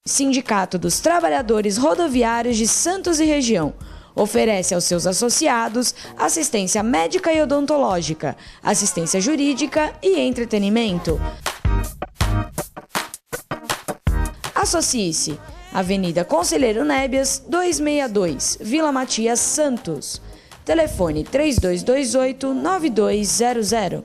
Sindicato dos Trabalhadores Rodoviários de Santos e Região. Oferece aos seus associados assistência médica e odontológica, assistência jurídica e entretenimento. Associe-se. Avenida Conselheiro Nébias, 262, Vila Matias, Santos. Telefone 3228-9200.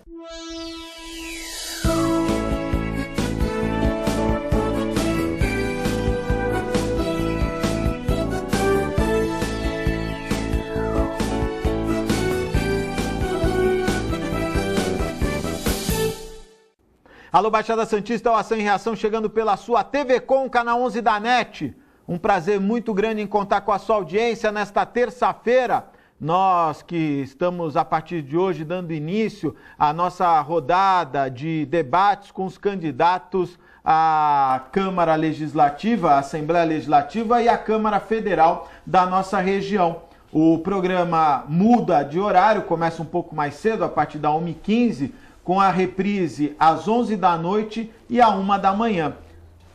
Alô, Baixada Santista, o Ação e Reação chegando pela sua TV Com, canal 11 da NET. Um prazer muito grande em contar com a sua audiência nesta terça-feira. Nós que estamos, a partir de hoje, dando início à nossa rodada de debates com os candidatos à Câmara Legislativa, à Assembleia Legislativa e à Câmara Federal da nossa região. O programa muda de horário, começa um pouco mais cedo, a partir da 1h15, com a reprise às 11 da noite e à 1 da manhã.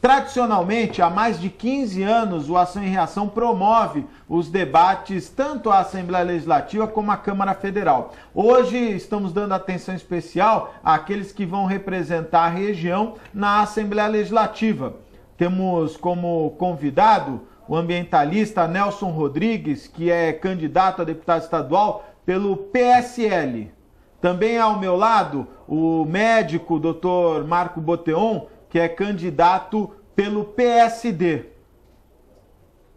Tradicionalmente, há mais de 15 anos, o Ação e Reação promove os debates tanto à Assembleia Legislativa como à Câmara Federal. Hoje estamos dando atenção especial àqueles que vão representar a região na Assembleia Legislativa. Temos como convidado o ambientalista Nelson Rodrigues, que é candidato a deputado estadual pelo PSL. Também ao meu lado, o médico Dr. Marco Boteon, que é candidato pelo PSD.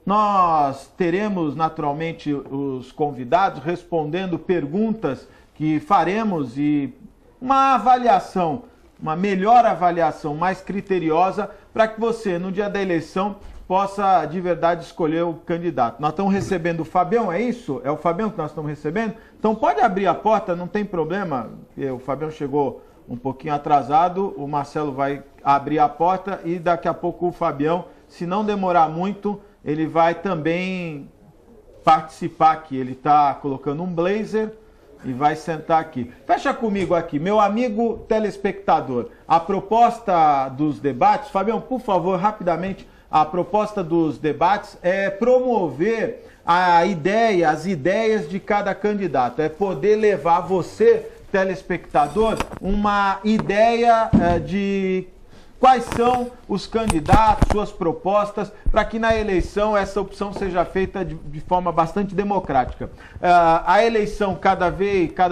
Nós teremos, naturalmente, os convidados respondendo perguntas que faremos e uma avaliação, uma melhor avaliação, mais criteriosa, para que você, no dia da eleição, possa de verdade escolher o candidato. Nós estamos recebendo o Fabião, é isso? É o Fabião que nós estamos recebendo? Então pode abrir a porta, não tem problema. O Fabião chegou um pouquinho atrasado, o Marcelo vai abrir a porta e daqui a pouco o Fabião, se não demorar muito, ele vai também participar aqui. Ele está colocando um blazer e vai sentar aqui. Fecha comigo aqui, meu amigo telespectador. A proposta dos debates, Fabião, por favor, rapidamente. A proposta dos debates é promover as ideias de cada candidato. É poder levar você, telespectador, uma ideia de quais são os candidatos, suas propostas, para que na eleição essa opção seja feita de forma bastante democrática. A eleição cada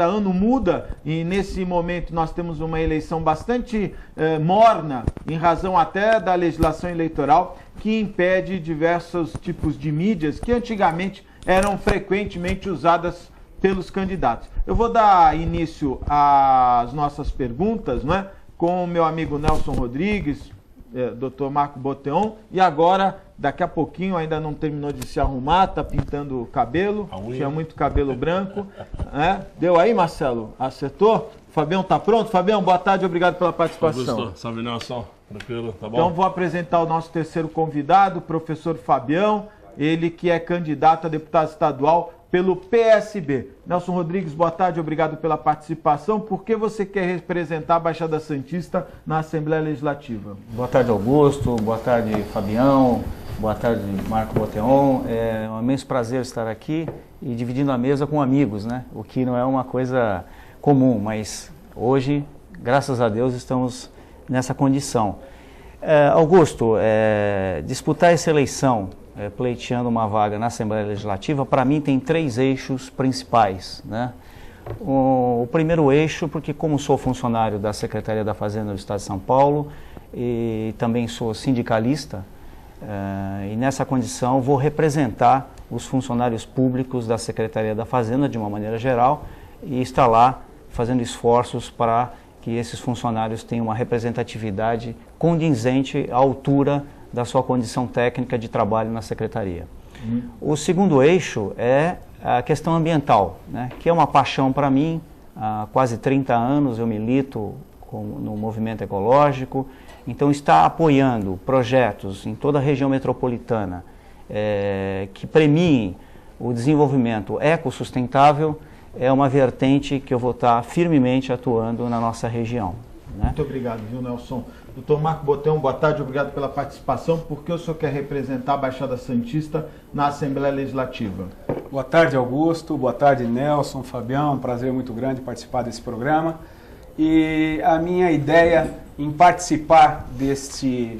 ano muda e nesse momento nós temos uma eleição bastante morna, em razão até da legislação eleitoral, que impede diversos tipos de mídias que antigamente eram frequentemente usadas pelos candidatos. Eu vou dar início às nossas perguntas, não é? Com o meu amigo Nelson Rodrigues, Dr. Marco Boteon, e agora, daqui a pouquinho, ainda não terminou de se arrumar, está pintando o cabelo, tinha muito cabelo branco. Deu aí, Marcelo? Acertou? O Fabião está pronto? Fabião, boa tarde, obrigado pela participação. Augusto, salve Nelson, tranquilo, tá bom? Então vou apresentar o nosso terceiro convidado, o professor Fabião, ele que é candidato a deputado estadual pelo PSB. Nelson Rodrigues, boa tarde, obrigado pela participação. Por que você quer representar a Baixada Santista na Assembleia Legislativa? Boa tarde, Augusto. Boa tarde, Fabião. Boa tarde, Marco Boteon. É um imenso prazer estar aqui e dividindo a mesa com amigos, né? O que não é uma coisa comum, mas hoje, graças a Deus, estamos nessa condição. Augusto, disputar essa eleição pleiteando uma vaga na Assembleia Legislativa, para mim tem 3 eixos principais, né? O primeiro eixo, porque como sou funcionário da Secretaria da Fazenda do Estado de São Paulo e também sou sindicalista, e nessa condição vou representar os funcionários públicos da Secretaria da Fazenda de uma maneira geral e estar lá fazendo esforços para que esses funcionários tenham uma representatividade condizente à altura da sua condição técnica de trabalho na Secretaria. O segundo eixo é a questão ambiental, né, que é uma paixão para mim. Há quase 30 anos eu milito no movimento ecológico, então está apoiando projetos em toda a região metropolitana que premiem o desenvolvimento ecossustentável, é uma vertente que eu vou estar firmemente atuando na nossa região. né? Muito obrigado, viu, Nelson? Doutor Marco Boteon, boa tarde, obrigado pela participação. Por que o senhor quer representar a Baixada Santista na Assembleia Legislativa? Boa tarde, Augusto. Boa tarde, Nelson, Fabião. Um prazer muito grande participar desse programa. E a minha ideia em participar deste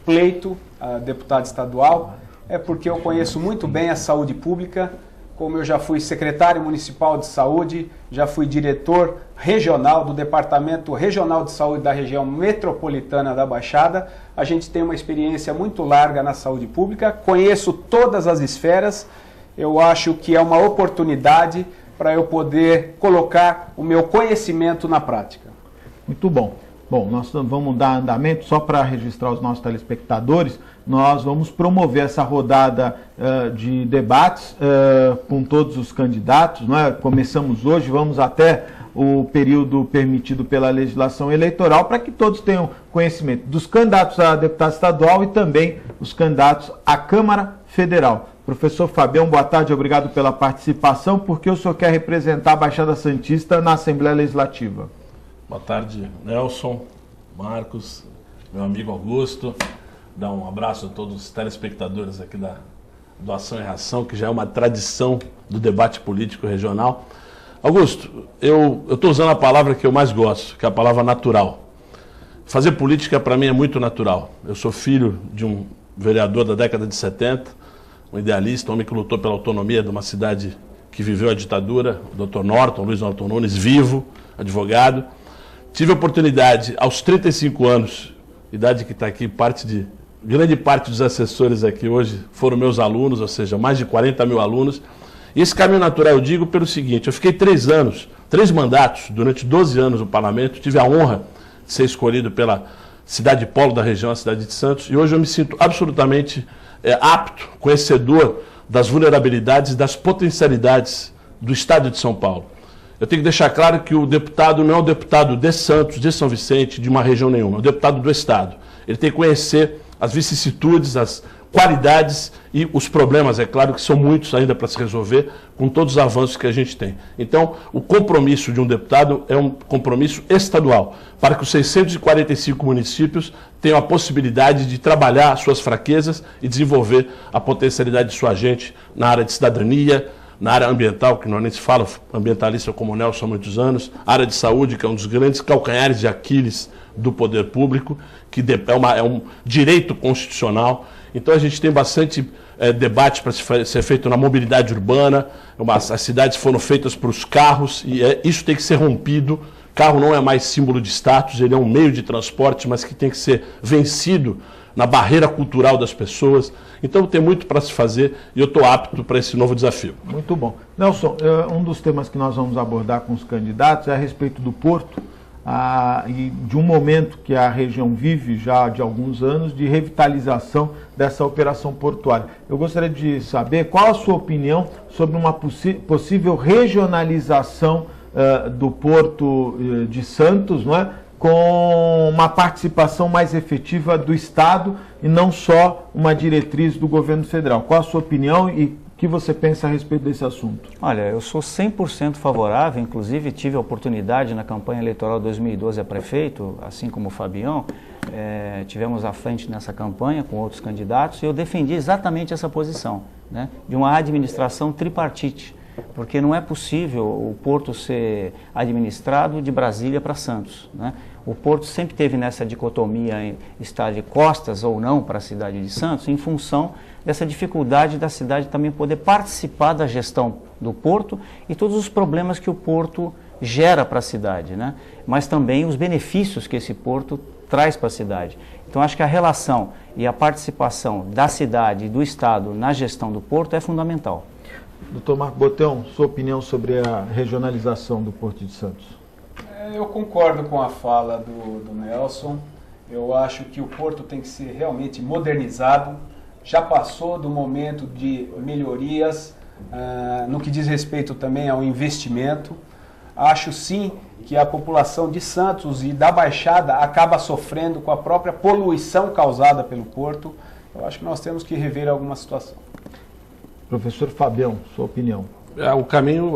pleito a deputado estadual é porque eu conheço muito bem a saúde pública, como eu já fui secretário municipal de saúde, já fui diretor regional do Departamento Regional de Saúde da região metropolitana da Baixada. A gente tem uma experiência muito larga na saúde pública, conheço todas as esferas. Eu acho que é uma oportunidade para eu poder colocar o meu conhecimento na prática. Muito bom. Bom, nós vamos dar andamento, só para registrar os nossos telespectadores, nós vamos promover essa rodada de debates com todos os candidatos, não é? Começamos hoje, vamos até o período permitido pela legislação eleitoral, para que todos tenham conhecimento dos candidatos a deputado estadual e também os candidatos à Câmara Federal. Professor Fabião, boa tarde, obrigado pela participação. Por que o senhor quer representar a Baixada Santista na Assembleia Legislativa? Boa tarde, Nelson, Marcos, meu amigo Augusto. Dá um abraço a todos os telespectadores aqui da Doação e Ração, que já é uma tradição do debate político regional. Augusto, eu estou usando a palavra que eu mais gosto, que é a palavra natural. Fazer política para mim é muito natural. Eu sou filho de um vereador da década de 70, um idealista, um homem que lutou pela autonomia de uma cidade que viveu a ditadura, o Dr. Norton, Luiz Norton Nunes, vivo, advogado. Tive a oportunidade, aos 35 anos, idade que está aqui, grande parte dos assessores aqui hoje foram meus alunos, ou seja, mais de 40 mil alunos. E esse caminho natural eu digo pelo seguinte: eu fiquei 3 mandatos, durante 12 anos no parlamento, tive a honra de ser escolhido pela cidade polo da região, a cidade de Santos, e hoje eu me sinto absolutamente apto, conhecedor das vulnerabilidades e das potencialidades do estado de São Paulo. Eu tenho que deixar claro que o deputado não é o deputado de Santos, de São Vicente, de uma região nenhuma, é o deputado do estado. Ele tem que conhecer as vicissitudes, as qualidades e os problemas, é claro que são muitos ainda para se resolver, com todos os avanços que a gente tem. Então, o compromisso de um deputado é um compromisso estadual, para que os 645 municípios tenham a possibilidade de trabalhar as suas fraquezas e desenvolver a potencialidade de sua gente na área de cidadania, na área ambiental, que não nem se fala, ambientalista como o Nelson há muitos anos, área de saúde, que é um dos grandes calcanhares de Aquiles do poder público, que é um direito constitucional. Então a gente tem bastante debate para ser feito na mobilidade urbana, as cidades foram feitas para os carros, e isso tem que ser rompido. Carro não é mais símbolo de status, ele é um meio de transporte, mas que tem que ser vencido na barreira cultural das pessoas. Então tem muito para se fazer e eu estou apto para esse novo desafio. Muito bom. Nelson, um dos temas que nós vamos abordar com os candidatos é a respeito do Porto e de um momento que a região vive já de alguns anos de revitalização dessa operação portuária. Eu gostaria de saber qual a sua opinião sobre uma possível regionalização do Porto de Santos, não é? Com uma participação mais efetiva do Estado e não só uma diretriz do governo federal. Qual a sua opinião e o que você pensa a respeito desse assunto? Olha, eu sou 100% favorável, inclusive tive a oportunidade na campanha eleitoral 2012 a prefeito, assim como o Fabião, tivemos à frente nessa campanha com outros candidatos e eu defendi exatamente essa posição, né, de uma administração tripartite. Porque não é possível o Porto ser administrado de Brasília para Santos, né? O Porto sempre teve nessa dicotomia em estar de costas ou não para a cidade de Santos, em função dessa dificuldade da cidade também poder participar da gestão do Porto e todos os problemas que o Porto gera para a cidade, né? Mas também os benefícios que esse Porto traz para a cidade. Então acho que a relação e a participação da cidade e do Estado na gestão do Porto é fundamental. Doutor Marco Boteon, sua opinião sobre a regionalização do Porto de Santos? Eu concordo com a fala do Nelson. Eu acho que o Porto tem que ser realmente modernizado. Já passou do momento de melhorias, no que diz respeito também ao investimento. Acho sim que a população de Santos e da Baixada acaba sofrendo com a própria poluição causada pelo Porto. Eu acho que nós temos que rever alguma situação. Professor Fabião, sua opinião? O caminho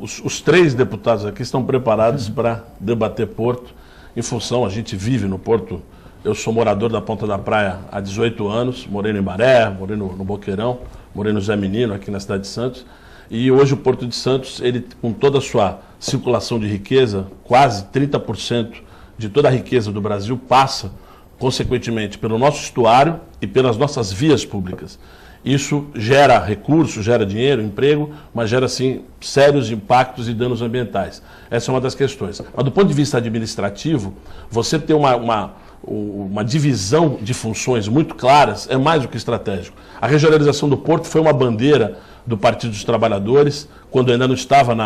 os 3 deputados aqui estão preparados para debater Porto em função, a gente vive no Porto, eu sou morador da Ponta da Praia há 18 anos, morei no Embaré, morei no Boqueirão, morei no Zé Menino, aqui na cidade de Santos, e hoje o Porto de Santos, ele, com toda a sua circulação de riqueza, quase 30% de toda a riqueza do Brasil passa, consequentemente, pelo nosso estuário e pelas nossas vias públicas. Isso gera recursos, gera dinheiro, emprego, mas gera, sim, sérios impactos e danos ambientais. Essa é uma das questões. Mas, do ponto de vista administrativo, você ter uma divisão de funções muito claras é mais do que estratégico. A regionalização do Porto foi uma bandeira do Partido dos Trabalhadores, quando ainda não estava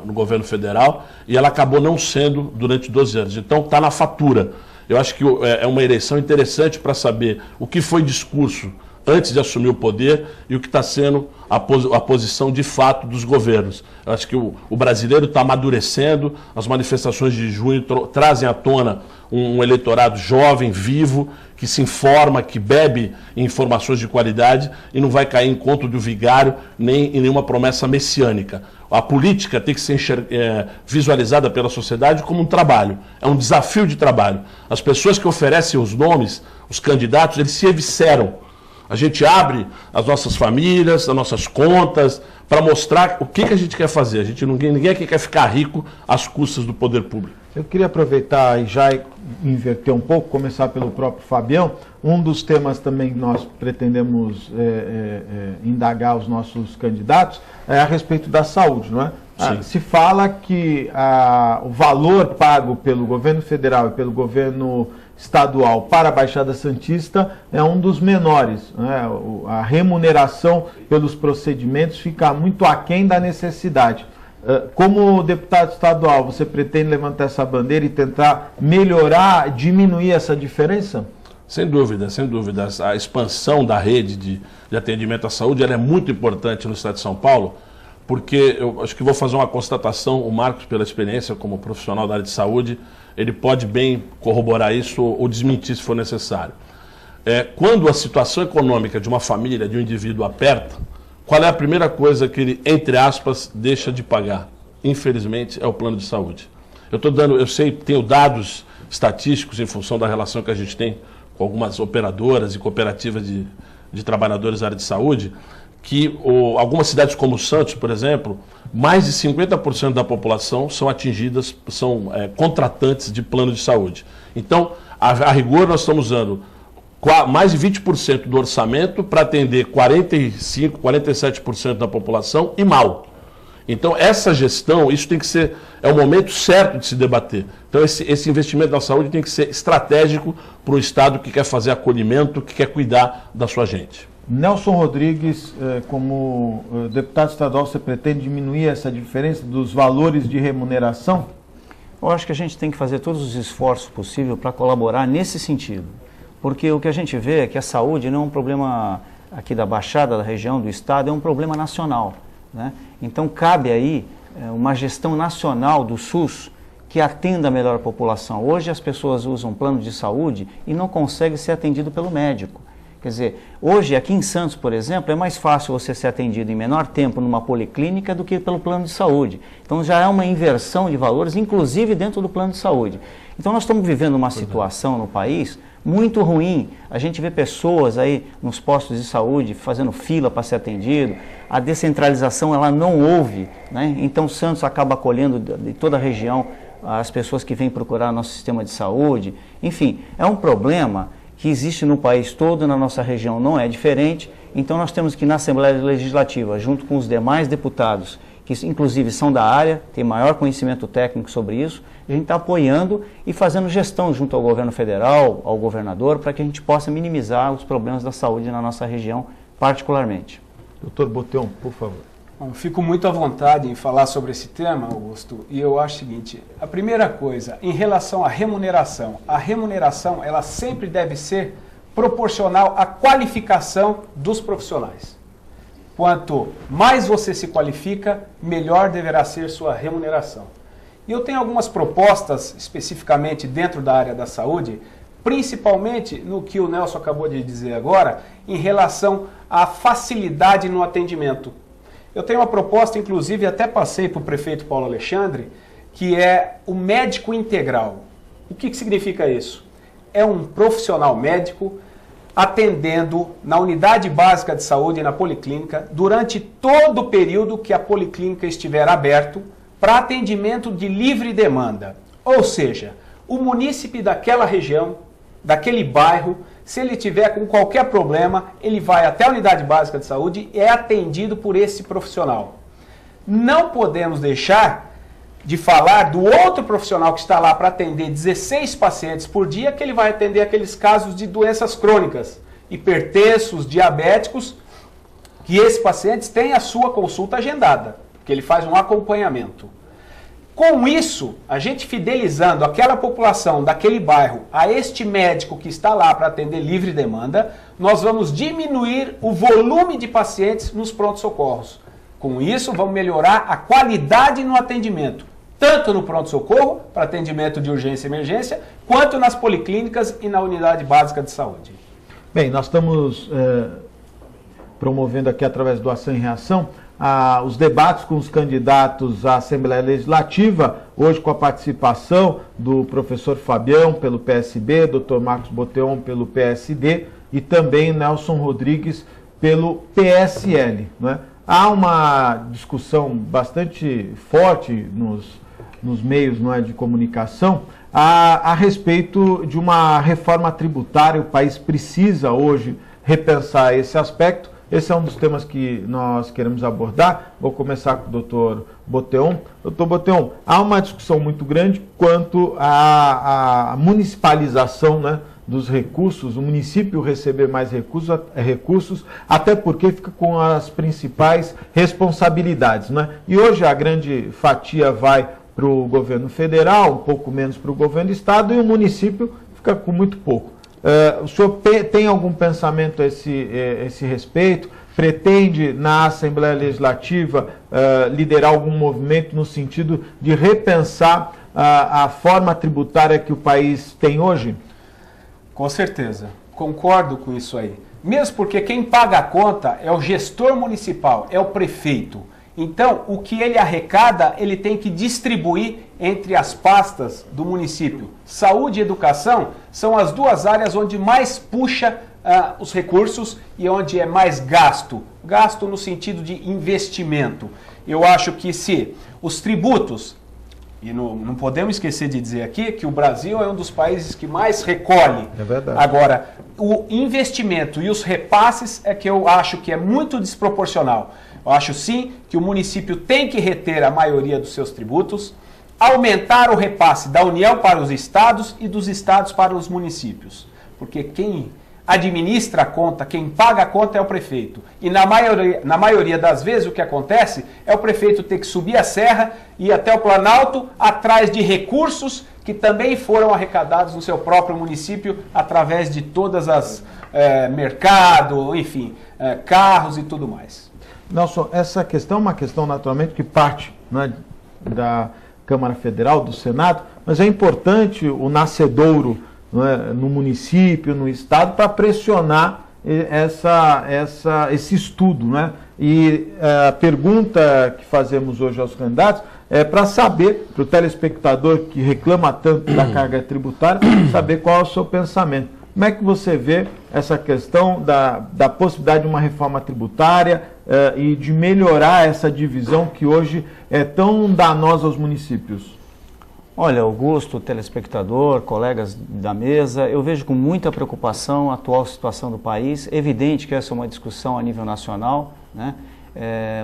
no governo federal, e ela acabou não sendo durante 12 anos. Então, está na fatura. Eu acho que é uma eleição interessante para saber o que foi discurso antes de assumir o poder e o que está sendo a posição de fato dos governos. Eu acho que o brasileiro está amadurecendo, as manifestações de junho trazem à tona um eleitorado jovem, vivo, que se informa, que bebe informações de qualidade e não vai cair em conto do vigário nem em nenhuma promessa messiânica. A política tem que ser visualizada pela sociedade como um trabalho, é um desafio de trabalho. As pessoas que oferecem os nomes, os candidatos, eles se evisceram. A gente abre as nossas famílias, as nossas contas, para mostrar o que a gente quer fazer. Ninguém aqui quer ficar rico às custas do poder público. Eu queria aproveitar e já inverter um pouco, começar pelo próprio Fabião. Um dos temas também que nós pretendemos indagar os nossos candidatos é a respeito da saúde, não é? Se fala que o valor pago pelo governo federal e pelo governo estadual para a Baixada Santista é um dos menores, né? A remuneração pelos procedimentos fica muito aquém da necessidade. Como deputado estadual, você pretende levantar essa bandeira e tentar melhorar, diminuir essa diferença? Sem dúvida, sem dúvida. A expansão da rede de atendimento à saúde ela é muito importante no estado de São Paulo, porque eu acho que vou fazer uma constatação, o Marcos, pela experiência como profissional da área de saúde, ele pode bem corroborar isso ou desmentir se for necessário. Quando a situação econômica de uma família, de um indivíduo aperta, qual é a primeira coisa que ele, entre aspas, deixa de pagar? Infelizmente, é o plano de saúde. Eu sei, tenho dados estatísticos em função da relação que a gente tem com algumas operadoras e cooperativas de trabalhadores da área de saúde, que algumas cidades como Santos, por exemplo, mais de 50% da população são atingidas, são contratantes de plano de saúde. Então, a rigor, nós estamos usando mais de 20% do orçamento para atender 45%, 47% da população e mal. Então, essa gestão, isso tem que ser, é o momento certo de se debater. Então, esse investimento na saúde tem que ser estratégico para um Estado que quer fazer acolhimento, que quer cuidar da sua gente. Nelson Rodrigues, como deputado estadual, você pretende diminuir essa diferença dos valores de remuneração? Eu acho que a gente tem que fazer todos os esforços possíveis para colaborar nesse sentido. Porque o que a gente vê é que a saúde não é um problema aqui da Baixada, da região, do Estado, é um problema nacional, né? Então cabe aí uma gestão nacional do SUS que atenda melhor a população. Hoje as pessoas usam plano de saúde e não conseguem ser atendido pelo médico. Quer dizer, hoje aqui em Santos, por exemplo, é mais fácil você ser atendido em menor tempo numa policlínica do que pelo plano de saúde. Então já é uma inversão de valores, inclusive dentro do plano de saúde. Então nós estamos vivendo uma situação no país muito ruim. A gente vê pessoas aí nos postos de saúde fazendo fila para ser atendido. A descentralização ela não houve, né? Então Santos acaba acolhendo de toda a região as pessoas que vêm procurar nosso sistema de saúde. Enfim, é um problema que existe no país todo, na nossa região não é diferente. Então nós temos que na Assembleia Legislativa, junto com os demais deputados, que inclusive são da área, têm maior conhecimento técnico sobre isso, a gente está apoiando e fazendo gestão junto ao governo federal, ao governador, para que a gente possa minimizar os problemas da saúde na nossa região, particularmente. Doutor Boteon, por favor. Bom, fico muito à vontade em falar sobre esse tema, Augusto, e eu acho o seguinte: a primeira coisa, em relação à remuneração, a remuneração ela sempre deve ser proporcional à qualificação dos profissionais. Quanto mais você se qualifica, melhor deverá ser sua remuneração. E eu tenho algumas propostas, especificamente dentro da área da saúde, principalmente no que o Nelson acabou de dizer agora, em relação à facilidade no atendimento. Eu tenho uma proposta, inclusive até passei para o prefeito Paulo Alexandre, que é o médico integral. O que significa isso? É um profissional médico atendendo na unidade básica de saúde e na policlínica durante todo o período que a policlínica estiver aberto para atendimento de livre demanda. Ou seja, o munícipe daquela região, daquele bairro, se ele tiver com qualquer problema, ele vai até a unidade básica de saúde e é atendido por esse profissional. Não podemos deixar de falar do outro profissional que está lá para atender 16 pacientes por dia, que ele vai atender aqueles casos de doenças crônicas, hipertensos, diabéticos, que esses pacientes têm a sua consulta agendada, que ele faz um acompanhamento. Com isso, a gente fidelizando aquela população daquele bairro a este médico que está lá para atender livre demanda, nós vamos diminuir o volume de pacientes nos pronto-socorros. Com isso, vamos melhorar a qualidade no atendimento, tanto no pronto-socorro, para atendimento de urgência e emergência, quanto nas policlínicas e na unidade básica de saúde. Bem, nós estamos promovendo aqui, através do Ação e Reação, os debates com os candidatos à Assembleia Legislativa, hoje com a participação do professor Fabião, pelo PSB, Dr. Marcos Boteon, pelo PSD, e também Nelson Rodrigues, pelo PSL, né? Há uma discussão bastante forte nos meios, não é, de comunicação a respeito de uma reforma tributária. O país precisa hoje repensar esse aspecto. Esse é um dos temas que nós queremos abordar. Vou começar com o doutor Boteon. Doutor Boteon, há uma discussão muito grande quanto à municipalização, né, dos recursos, o município receber mais recursos, até porque fica com as principais responsabilidades, né? E hoje a grande fatia vai para o governo federal, um pouco menos para o governo do estado, e o município fica com muito pouco. O senhor tem algum pensamento a esse respeito? Pretende, na Assembleia Legislativa, liderar algum movimento no sentido de repensar a forma tributária que o país tem hoje? Com certeza, concordo com isso aí. Mesmo porque quem paga a conta é o gestor municipal, é o prefeito. Então, o que ele arrecada, ele tem que distribuir entre as pastas do município. Saúde e educação são as duas áreas onde mais puxa os recursos e onde é mais gasto. Gasto no sentido de investimento. Eu acho que se os tributos, e não podemos esquecer de dizer aqui que o Brasil é um dos países que mais recolhe. É verdade. Agora, o investimento e os repasses é que eu acho que é muito desproporcional. Eu acho sim que o município tem que reter a maioria dos seus tributos, aumentar o repasse da União para os estados e dos estados para os municípios. Porque quem administra a conta, quem paga a conta é o prefeito. E na maioria das vezes o que acontece é o prefeito ter que subir a serra e ir até o Planalto atrás de recursos que também foram arrecadados no seu próprio município através de todas as mercado, enfim, carros e tudo mais. Nelson, essa questão é uma questão naturalmente que parte, né, da Câmara Federal, do Senado, mas é importante o nascedouro, né, no município, no estado, para pressionar esse estudo, né? E a pergunta que fazemos hoje aos candidatos é para saber, para o telespectador que reclama tanto da carga tributária, saber qual é o seu pensamento. Como é que você vê essa questão da possibilidade de uma reforma tributária e de melhorar essa divisão que hoje é tão danosa aos municípios? Olha, Augusto, telespectador, colegas da mesa, eu vejo com muita preocupação a atual situação do país. É evidente que essa é uma discussão a nível nacional, né?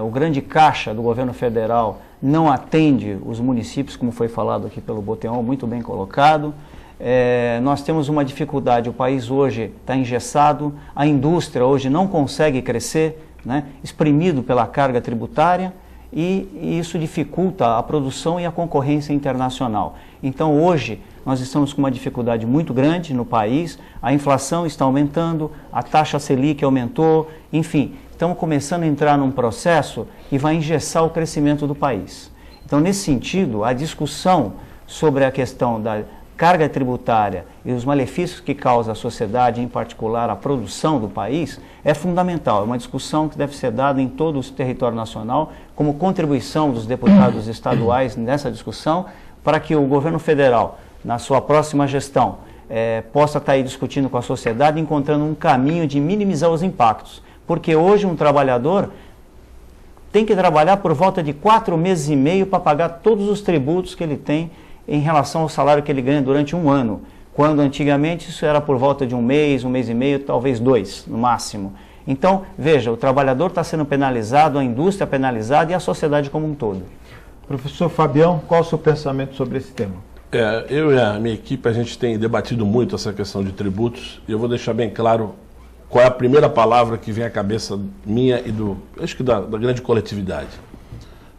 O grande caixa do governo federal não atende os municípios, como foi falado aqui pelo Boteon, muito bem colocado. Nós temos uma dificuldade, o país hoje está engessado, a indústria hoje não consegue crescer, né? Exprimido pela carga tributária, e isso dificulta a produção e a concorrência internacional. Então hoje nós estamos com uma dificuldade muito grande no país, a inflação está aumentando, a taxa Selic aumentou, enfim, estamos começando a entrar num processo que vai engessar o crescimento do país. Então nesse sentido, a discussão sobre a questão da carga tributária e os malefícios que causa à sociedade, em particular a produção do país, é fundamental. É uma discussão que deve ser dada em todo o território nacional, como contribuição dos deputados estaduais nessa discussão, para que o governo federal na sua próxima gestão, possa estar aí discutindo com a sociedade, encontrando um caminho de minimizar os impactos. Porque hoje um trabalhador tem que trabalhar por volta de 4 meses e meio para pagar todos os tributos que ele tem em relação ao salário que ele ganha durante um ano. Quando antigamente isso era por volta de um mês e meio, talvez 2 no máximo. Então, veja, o trabalhador está sendo penalizado, a indústria penalizada e a sociedade como um todo. Professor Fabião, qual o seu pensamento sobre esse tema? Eu e a minha equipe, a gente tem debatido muito essa questão de tributos, e eu vou deixar bem claro qual é a primeira palavra que vem à cabeça minha e acho que da grande coletividade.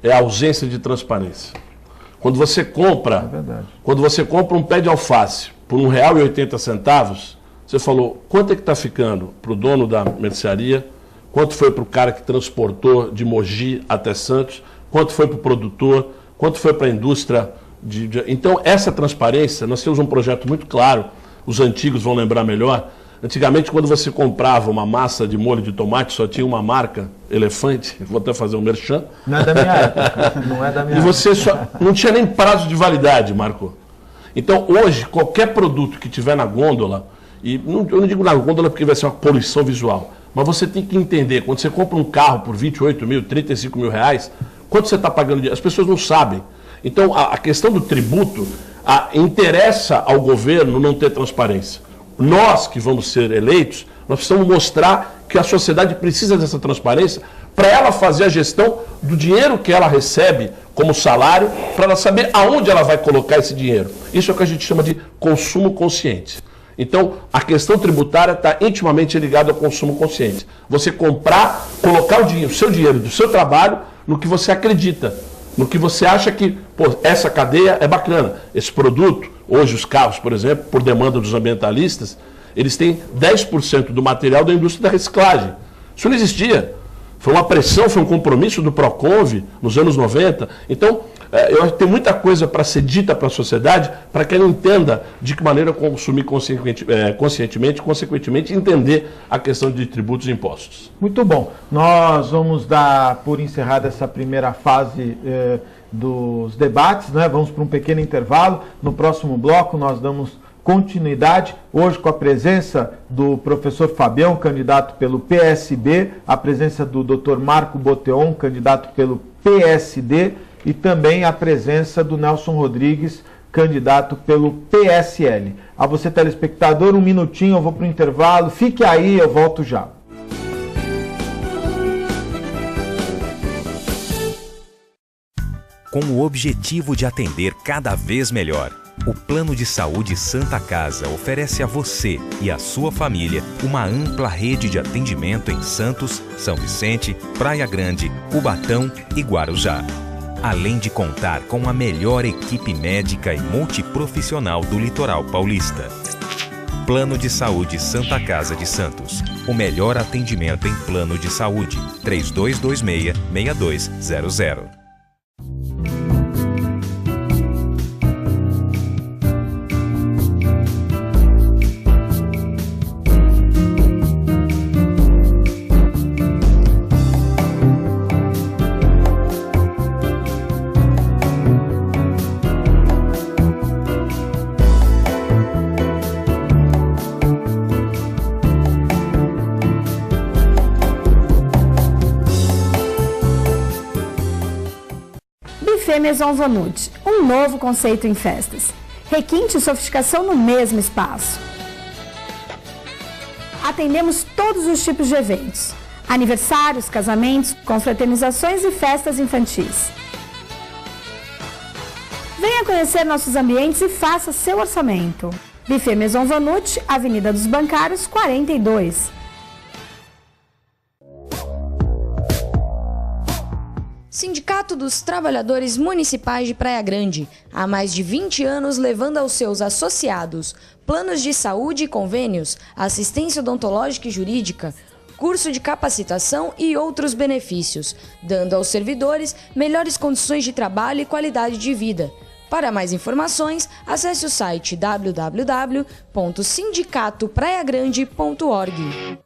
É a ausência de transparência. Quando você compra, um pé de alface por R$ 1,80, você falou, quanto é que está ficando para o dono da mercearia, quanto foi para o cara que transportou de Mogi até Santos, quanto foi para o produtor, quanto foi para a indústria. Então, essa transparência, nós temos um projeto muito claro, os antigos vão lembrar melhor. Antigamente, quando você comprava uma massa de molho de tomate, só tinha uma marca, Elefante, vou até fazer um merchan. Não é da minha época, não é da minha época. E você não tinha nem prazo de validade, Marco. Então, hoje, qualquer produto que tiver na gôndola, eu não digo na gôndola porque vai ser uma poluição visual, mas você tem que entender, quando você compra um carro por 28 mil, 35 mil reais, quanto você está pagando? As pessoas não sabem. Então, a questão do tributo interessa ao governo não ter transparência. Nós que vamos ser eleitos, nós precisamos mostrar que a sociedade precisa dessa transparência para ela fazer a gestão do dinheiro que ela recebe como salário, para ela saber aonde ela vai colocar esse dinheiro. Isso é o que a gente chama de consumo consciente. Então, a questão tributária está intimamente ligada ao consumo consciente. Você colocar o seu dinheiro do seu trabalho no que você acredita, no que você acha que, essa cadeia é bacana. Esse produto, hoje os carros, por exemplo, por demanda dos ambientalistas, eles têm 10% do material da indústria da reciclagem. Isso não existia. Foi uma pressão, foi um compromisso do Proconv nos anos 90. Então, eu acho que tem muita coisa para ser dita para a sociedade, para que ela entenda de que maneira consumir conscientemente, consequentemente, entender a questão de tributos e impostos. Muito bom. Nós vamos dar por encerrada essa primeira fase dos debates, né? Vamos para um pequeno intervalo. No próximo bloco, nós damos continuidade, hoje com a presença do professor Fabião, candidato pelo PSB, a presença do Dr. Marco Boteon, candidato pelo PSD, e também a presença do Nelson Rodrigues, candidato pelo PSL. A você, telespectador, um minutinho, eu vou para o intervalo, fique aí, eu volto já. Com o objetivo de atender cada vez melhor, o Plano de Saúde Santa Casa oferece a você e a sua família uma ampla rede de atendimento em Santos, São Vicente, Praia Grande, Cubatão e Guarujá. Além de contar com a melhor equipe médica e multiprofissional do litoral paulista. Plano de Saúde Santa Casa de Santos. O melhor atendimento em plano de saúde. 3226-6200. Maison Vanut, um novo conceito em festas. Requinte e sofisticação no mesmo espaço. Atendemos todos os tipos de eventos. Aniversários, casamentos, confraternizações e festas infantis. Venha conhecer nossos ambientes e faça seu orçamento. Buffet Maison Vanut, Avenida dos Bancários, 42. Sindicato dos Trabalhadores Municipais de Praia Grande, há mais de 20 anos levando aos seus associados planos de saúde e convênios, assistência odontológica e jurídica, curso de capacitação e outros benefícios, dando aos servidores melhores condições de trabalho e qualidade de vida. Para mais informações, acesse o site www.sindicatopraiagrande.org.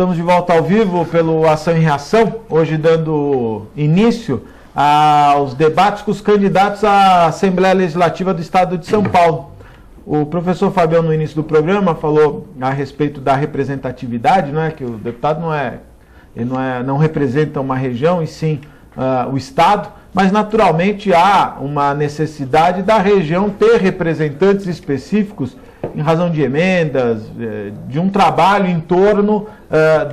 Estamos de volta ao vivo pelo Ação e Reação, hoje dando início aos debates com os candidatos à Assembleia Legislativa do Estado de São Paulo. O professor Fabião, no início do programa, falou a respeito da representatividade, né, que o deputado não representa uma região, e sim o Estado, mas naturalmente há uma necessidade da região ter representantes específicos em razão de emendas, de um trabalho em torno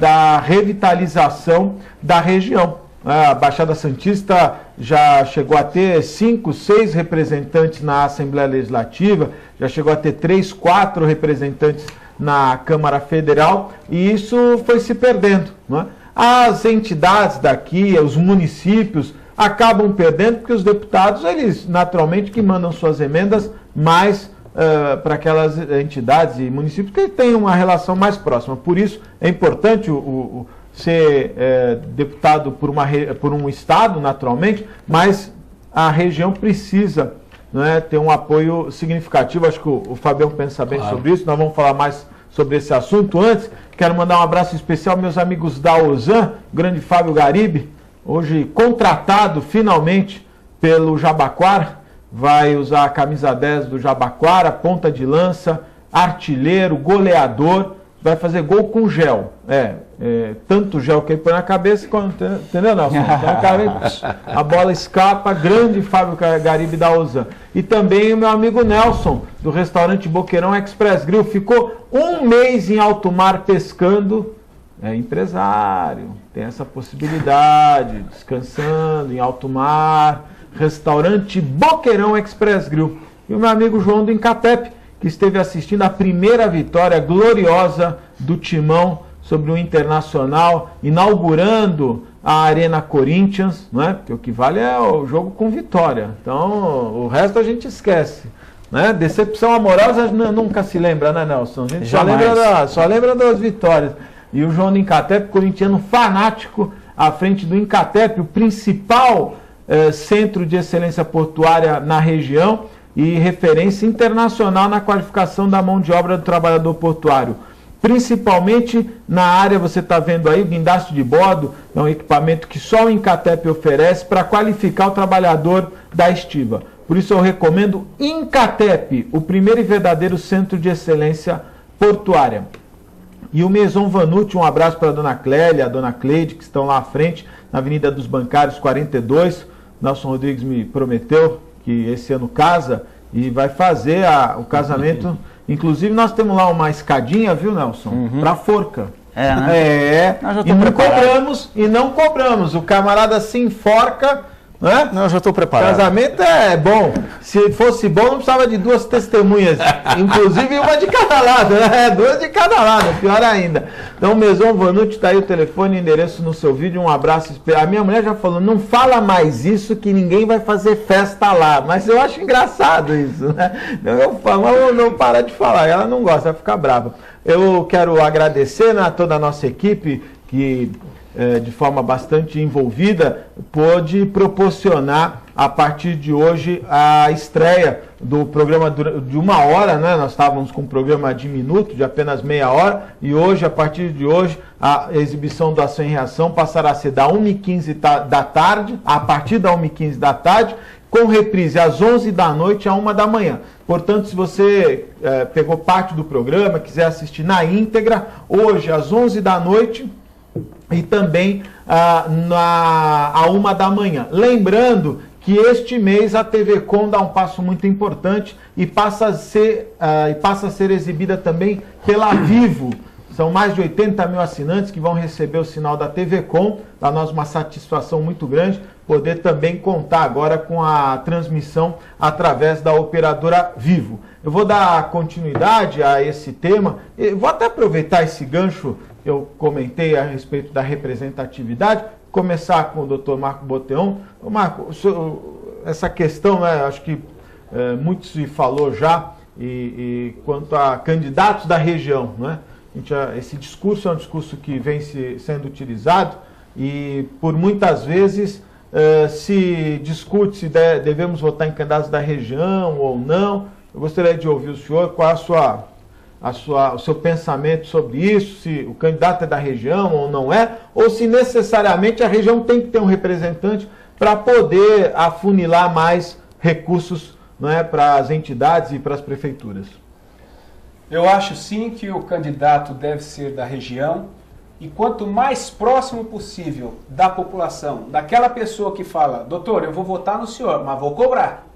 da revitalização da região. A Baixada Santista já chegou a ter 5, 6 representantes na Assembleia Legislativa, já chegou a ter 3, 4 representantes na Câmara Federal, e isso foi se perdendo, não é? As entidades daqui, os municípios, acabam perdendo porque os deputados, eles naturalmente que mandam suas emendas mais para aquelas entidades e municípios que têm uma relação mais próxima. Por isso é importante ser deputado por um estado, naturalmente, mas a região precisa, né, ter um apoio significativo. Acho que o Fabião pensa bem sobre isso, nós vamos falar mais sobre esse assunto. Antes, quero mandar um abraço especial aos meus amigos da Ozan, grande Fábio Garibe, hoje contratado finalmente pelo Jabaquara, vai usar a camisa 10 do Jabaquara, ponta de lança, artilheiro, goleador, vai fazer gol com gel. Tanto gel que ele põe na cabeça, entendeu, Nelson? Então, a bola escapa, grande Fábio Garibe da Ozan. E também o meu amigo Nelson, do restaurante Boqueirão Express Grill, ficou 1 mês em alto mar pescando, é empresário, tem essa possibilidade, descansando em alto mar, restaurante Boqueirão Express Grill. E o meu amigo João do Incatep, que esteve assistindo a primeira vitória gloriosa do Timão sobre o Internacional, inaugurando a Arena Corinthians, não é? Porque o que vale é o jogo com vitória. Então, o resto a gente esquece, né? Decepção amorosa nunca se lembra, né, Nelson? A gente só lembra das vitórias. E o João do Incatep, corintiano fanático, à frente do Incatep, o principal centro de excelência portuária na região e referência internacional na qualificação da mão de obra do trabalhador portuário. Principalmente na área, você está vendo aí, o guindaste de bordo, é um equipamento que só o Incatep oferece para qualificar o trabalhador da estiva. Por isso eu recomendo Incatep, o primeiro e verdadeiro centro de excelência portuária. E o Maison Vanucci, um abraço para a dona Clélia, a dona Cleide, que estão lá à frente, na Avenida dos Bancários 42. Nelson Rodrigues me prometeu que esse ano casa e vai fazer o casamento. Inclusive nós temos lá uma escadinha, viu, Nelson? Para forca. Né? E não cobramos. O camarada se enforca, né? Não, eu já estou preparado. Casamento é bom. Se fosse bom, não precisava de 2 testemunhas. Inclusive uma de cada lado, né? 2 de cada lado, pior ainda. Então, Maison Vanucci, está aí o telefone e endereço no seu vídeo. Um abraço. A minha mulher já falou, não fala mais isso que ninguém vai fazer festa lá. Mas eu acho engraçado isso, né? Eu falo, não para de falar. Ela não gosta, vai ficar brava. Eu quero agradecer, né, a toda a nossa equipe que, de forma bastante envolvida, pôde proporcionar a partir de hoje a estreia do programa de 1 hora, né? Nós estávamos com um programa de minuto, de apenas meia hora, e hoje, a partir de hoje, a exibição do Ação e Reação passará a ser da 1h15 da tarde, a partir da 1h15 da tarde, com reprise às 11 da noite a 1 da manhã. Portanto, se você pegou parte do programa, quiser assistir na íntegra, hoje às 11 da noite, e também a 1 da manhã. Lembrando que este mês a TV Com dá um passo muito importante e passa a ser exibida também pela Vivo. São mais de 80 mil assinantes que vão receber o sinal da TV Com. Para nós uma satisfação muito grande poder também contar agora com a transmissão através da operadora Vivo. Eu vou dar continuidade a esse tema. Eu vou até aproveitar esse gancho que eu comentei a respeito da representatividade, começar com o Dr. Marco Boteon. Marco, essa questão, né, acho que muito se falou já, e quanto a candidatos da região, né? Esse discurso é um discurso que vem sendo utilizado e por muitas vezes se discute se devemos votar em candidatos da região ou não. Eu gostaria de ouvir o senhor, qual a sua o seu pensamento sobre isso, se o candidato é da região ou não é, ou se necessariamente a região tem que ter um representante para poder afunilar mais recursos, não é, para as entidades e para as prefeituras. Eu acho sim que o candidato deve ser da região, e quanto mais próximo possível da população, daquela pessoa que fala, doutor, eu vou votar no senhor, mas vou cobrar.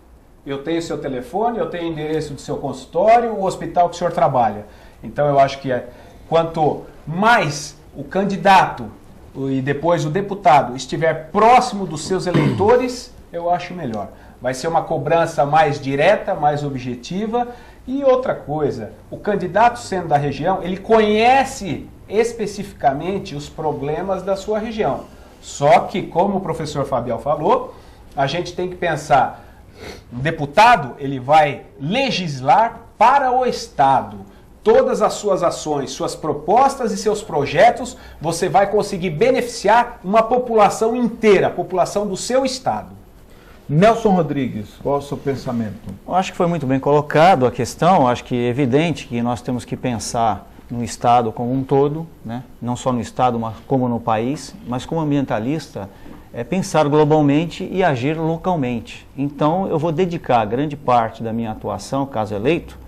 Eu tenho seu telefone, eu tenho o endereço do seu consultório, o hospital que o senhor trabalha. Então eu acho que quanto mais o candidato e depois o deputado estiver próximo dos seus eleitores, eu acho melhor. Vai ser uma cobrança mais direta, mais objetiva. E outra coisa, o candidato sendo da região, ele conhece especificamente os problemas da sua região. Só que, como o professor Fabião falou, a gente tem que pensar, o deputado, ele vai legislar para o Estado. Todas as suas ações, suas propostas e seus projetos, você vai conseguir beneficiar uma população inteira, a população do seu Estado. Nelson Rodrigues, qual é o seu pensamento? Eu acho que foi muito bem colocado a questão. Acho que é evidente que nós temos que pensar no Estado como um todo, né? Não só no Estado, mas como no país, mas como ambientalista, é pensar globalmente e agir localmente. Então, eu vou dedicar grande parte da minha atuação, caso eleito,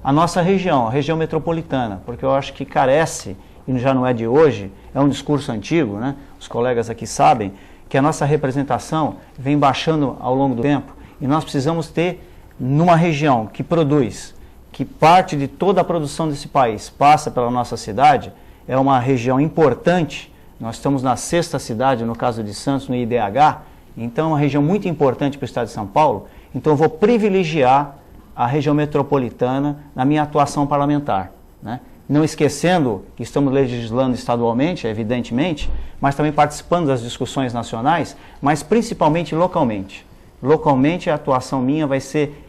à nossa região, a região metropolitana, porque eu acho que carece, e já não é de hoje, é um discurso antigo, né? Os colegas aqui sabem, que a nossa representação vem baixando ao longo do tempo e nós precisamos ter, numa região que produz, que parte de toda a produção desse país passa pela nossa cidade, é uma região importante. Nós estamos na 6ª cidade, no caso de Santos, no IDH, então é uma região muito importante para o estado de São Paulo, então eu vou privilegiar a região metropolitana na minha atuação parlamentar, né? Não esquecendo que estamos legislando estadualmente, evidentemente, mas também participando das discussões nacionais, mas principalmente localmente. Localmente a atuação minha vai ser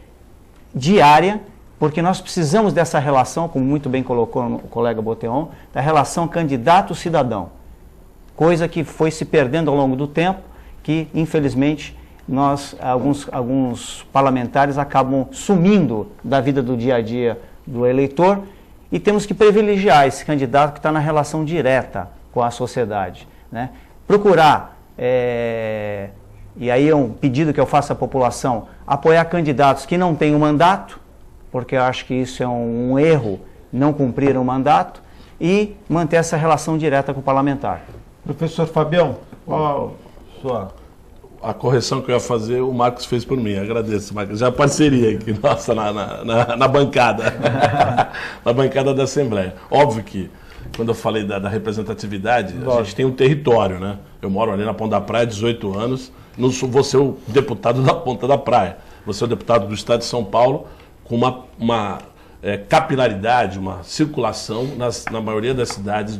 diária, porque nós precisamos dessa relação, como muito bem colocou o colega Boteon, da relação candidato-cidadão. Coisa que foi se perdendo ao longo do tempo, que infelizmente alguns parlamentares acabam sumindo da vida do dia a dia do eleitor, e temos que privilegiar esse candidato que está na relação direta com a sociedade, né? Procurar, e aí é um pedido que eu faço à população, apoiar candidatos que não têm um mandato, porque eu acho que isso é um erro, não cumprir um mandato, e manter essa relação direta com o parlamentar. Professor Fabião, qual a sua... A correção que eu ia fazer, o Marcos fez por mim. Agradeço, Marcos. Já parceria aqui, nossa, na bancada. Na bancada da Assembleia. Óbvio que, quando eu falei da representatividade, a gente tem um território, né? Eu moro ali na Ponta da Praia há 18 anos. Não vou ser o deputado da Ponta da Praia. Vou ser o deputado do Estado de São Paulo com uma capilaridade, uma circulação na maioria das cidades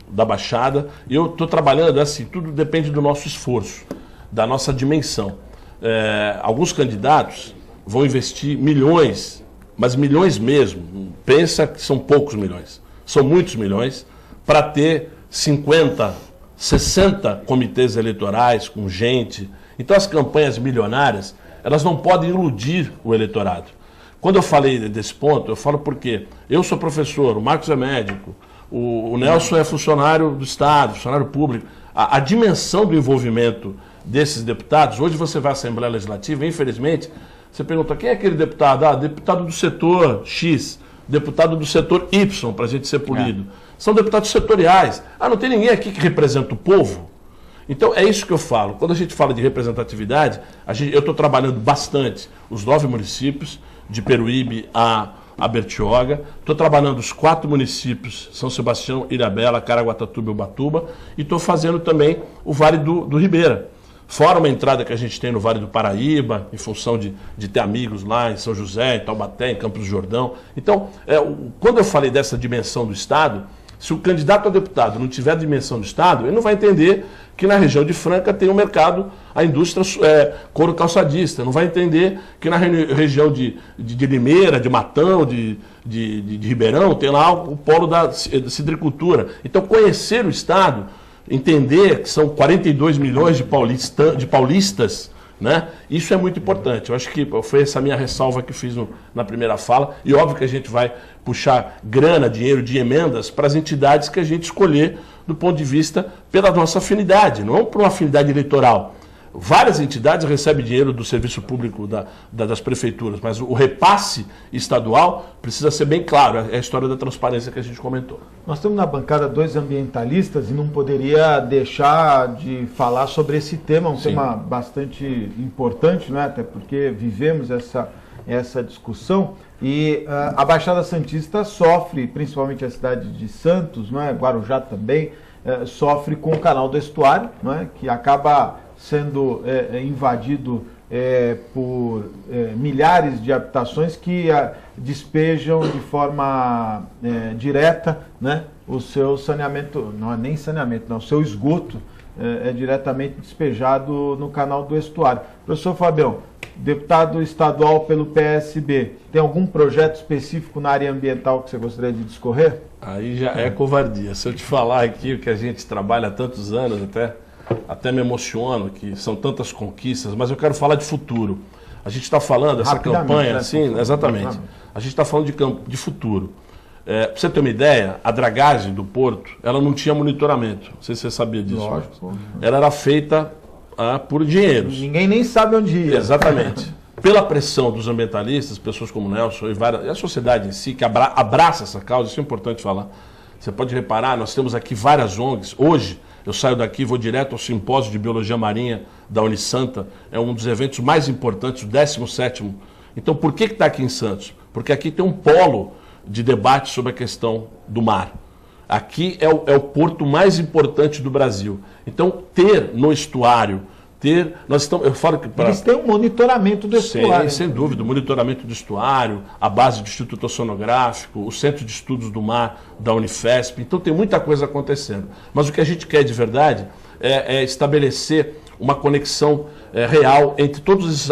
da Baixada, e eu estou trabalhando assim, tudo depende do nosso esforço, da nossa dimensão. Alguns candidatos vão investir milhões, mas milhões mesmo, pensa que são poucos milhões, são muitos milhões, para ter 50, 60 comitês eleitorais com gente. Então as campanhas milionárias, elas não podem iludir o eleitorado. Quando eu falei desse ponto, eu falo porque eu sou professor, o Marcos é médico, o Nelson é funcionário do Estado, funcionário público. A dimensão do envolvimento desses deputados, hoje você vai à Assembleia Legislativa, infelizmente, você pergunta quem é aquele deputado? Ah, deputado do setor X, deputado do setor Y, para a gente ser polido. São deputados setoriais. Ah, não tem ninguém aqui que representa o povo? Então é isso que eu falo. Quando a gente fala de representatividade, eu estou trabalhando bastante os 9 municípios, de Peruíbe a Bertioga. Estou trabalhando os 4 municípios, São Sebastião, Ilhabela, Caraguatatuba e Ubatuba, e estou fazendo também o Vale do Ribeira. Fora uma entrada que a gente tem no Vale do Paraíba, em função de ter amigos lá em São José, em Taubaté, em Campos do Jordão. Então, quando eu falei dessa dimensão do Estado, se o candidato a deputado não tiver a dimensão do Estado, ele não vai entender que na região de Franca tem um mercado, a indústria couro calçadista. Não vai entender que na região de Limeira, de Matão, de Ribeirão, tem lá o polo da cidricultura. Então, conhecer o Estado, entender que são 42 milhões de paulistas né? Isso é muito importante. Eu acho que foi essa minha ressalva que fiz na primeira fala. E óbvio que a gente vai puxar grana, dinheiro de emendas para as entidades que a gente escolher do ponto de vista pela nossa afinidade, não por uma afinidade eleitoral. Várias entidades recebem dinheiro do serviço público das prefeituras, mas o repasse estadual precisa ser bem claro, é a história da transparência que a gente comentou. Nós temos na bancada 2 ambientalistas e não poderia deixar de falar sobre esse tema, um tema bastante importante, né? Até porque vivemos essa discussão. E a Baixada Santista sofre, principalmente a cidade de Santos, não é? Guarujá também, sofre com o canal do estuário, não é? Que acaba sendo invadido por milhares de habitações que despejam de forma direta, né, o seu saneamento, não é nem saneamento, não, o seu esgoto é diretamente despejado no canal do estuário. Professor Fabião, deputado estadual pelo PSB, tem algum projeto específico na área ambiental que você gostaria de discorrer? Aí já é covardia. Se eu te falar aqui o que a gente trabalha há tantos anos, até me emociono, que são tantas conquistas, mas eu quero falar de futuro. A gente está falando dessa campanha, né? Assim, exatamente. A gente está falando de futuro. Para você ter uma ideia, a dragagem do porto, ela não tinha monitoramento. Não sei se você sabia disso. Lógico. Ela era feita por dinheiros. Ninguém nem sabe onde ir. Exatamente. Pela pressão dos ambientalistas, pessoas como o Nelson e a sociedade em si, que abraça essa causa, isso é importante falar. Você pode reparar, nós temos aqui várias ONGs. Hoje, eu saio daqui e vou direto ao simpósio de Biologia Marinha da Unisanta. É um dos eventos mais importantes, o 17º. Então, por que está aqui em Santos? Porque aqui tem um polo de debate sobre a questão do mar. Aqui é o porto mais importante do Brasil. Então, ter no estuário, eu falo que eles têm um monitoramento do estuário. Sem dúvida, o monitoramento do estuário, a base do Instituto Oceanográfico, o Centro de Estudos do Mar da Unifesp. Então tem muita coisa acontecendo. Mas o que a gente quer de verdade é estabelecer uma conexão real entre todas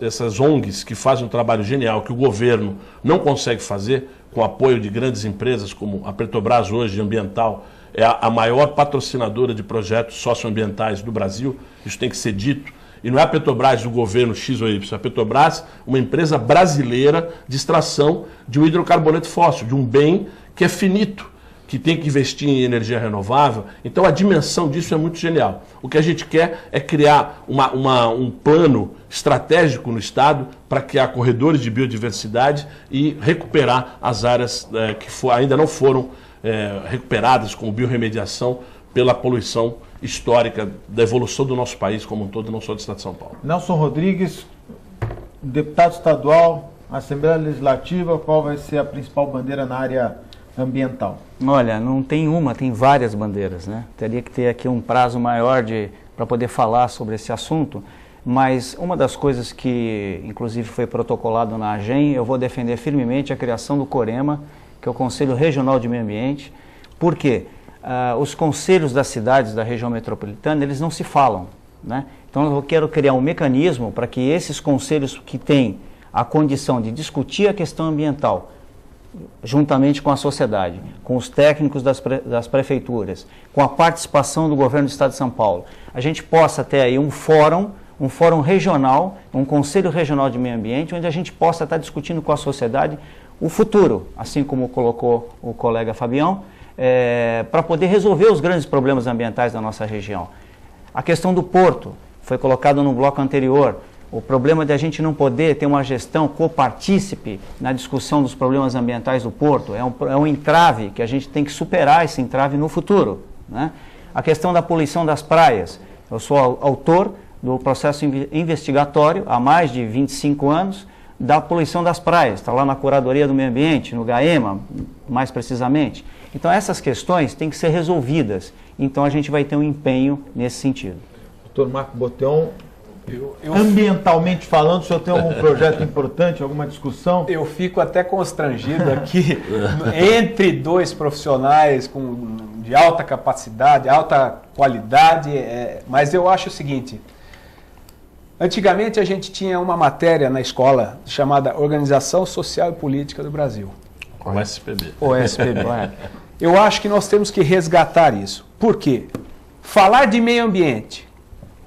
essas ONGs que fazem um trabalho genial, que o governo não consegue fazer, com o apoio de grandes empresas como a Petrobras hoje, ambiental, é a maior patrocinadora de projetos socioambientais do Brasil, isso tem que ser dito. E não é a Petrobras do governo X ou Y, é a Petrobras, uma empresa brasileira de extração de um hidrocarboneto fóssil, de um bem que é finito, que tem que investir em energia renovável. Então a dimensão disso é muito genial. O que a gente quer é criar um plano estratégico no Estado para criar corredores de biodiversidade e recuperar as áreas que ainda não foram recuperadas com biorremediação pela poluição histórica da evolução do nosso país como um todo, não só do Estado de São Paulo. Nelson Rodrigues, deputado estadual, Assembleia Legislativa, qual vai ser a principal bandeira na área ambiental? Olha, não tem uma, tem várias bandeiras, né? Teria que ter aqui um prazo maior para poder falar sobre esse assunto, mas uma das coisas que, inclusive, foi protocolado na AGEM, eu vou defender firmemente a criação do COREMA, que é o Conselho Regional de Meio Ambiente. Por quê? Os conselhos das cidades da região metropolitana, eles não se falam, né? Então eu quero criar um mecanismo para que esses conselhos que têm a condição de discutir a questão ambiental, juntamente com a sociedade, com os técnicos das prefeituras, com a participação do governo do Estado de São Paulo, a gente possa ter aí um fórum regional, um Conselho Regional de Meio Ambiente, onde a gente possa estar discutindo com a sociedade o futuro, assim como colocou o colega Fabião, para poder resolver os grandes problemas ambientais da nossa região. A questão do porto foi colocada no bloco anterior. O problema de a gente não poder ter uma gestão copartícipe na discussão dos problemas ambientais do porto é um entrave que a gente tem que superar esse entrave no futuro, né? A questão da poluição das praias. Eu sou autor do processo investigatório há mais de 25 anos da poluição das praias. Está lá na Curadoria do Meio Ambiente, no GAEMA, mais precisamente. Então essas questões têm que ser resolvidas. Então a gente vai ter um empenho nesse sentido. Doutor Marco Boteon, ambientalmente falando, o senhor tem algum projeto importante, alguma discussão? Eu fico até constrangido aqui, entre dois profissionais de alta capacidade, alta qualidade, mas eu acho o seguinte: antigamente a gente tinha uma matéria na escola chamada Organização Social e Política do Brasil. O SPB. O SPB. Eu acho que nós temos que resgatar isso. Por quê? Falar de meio ambiente,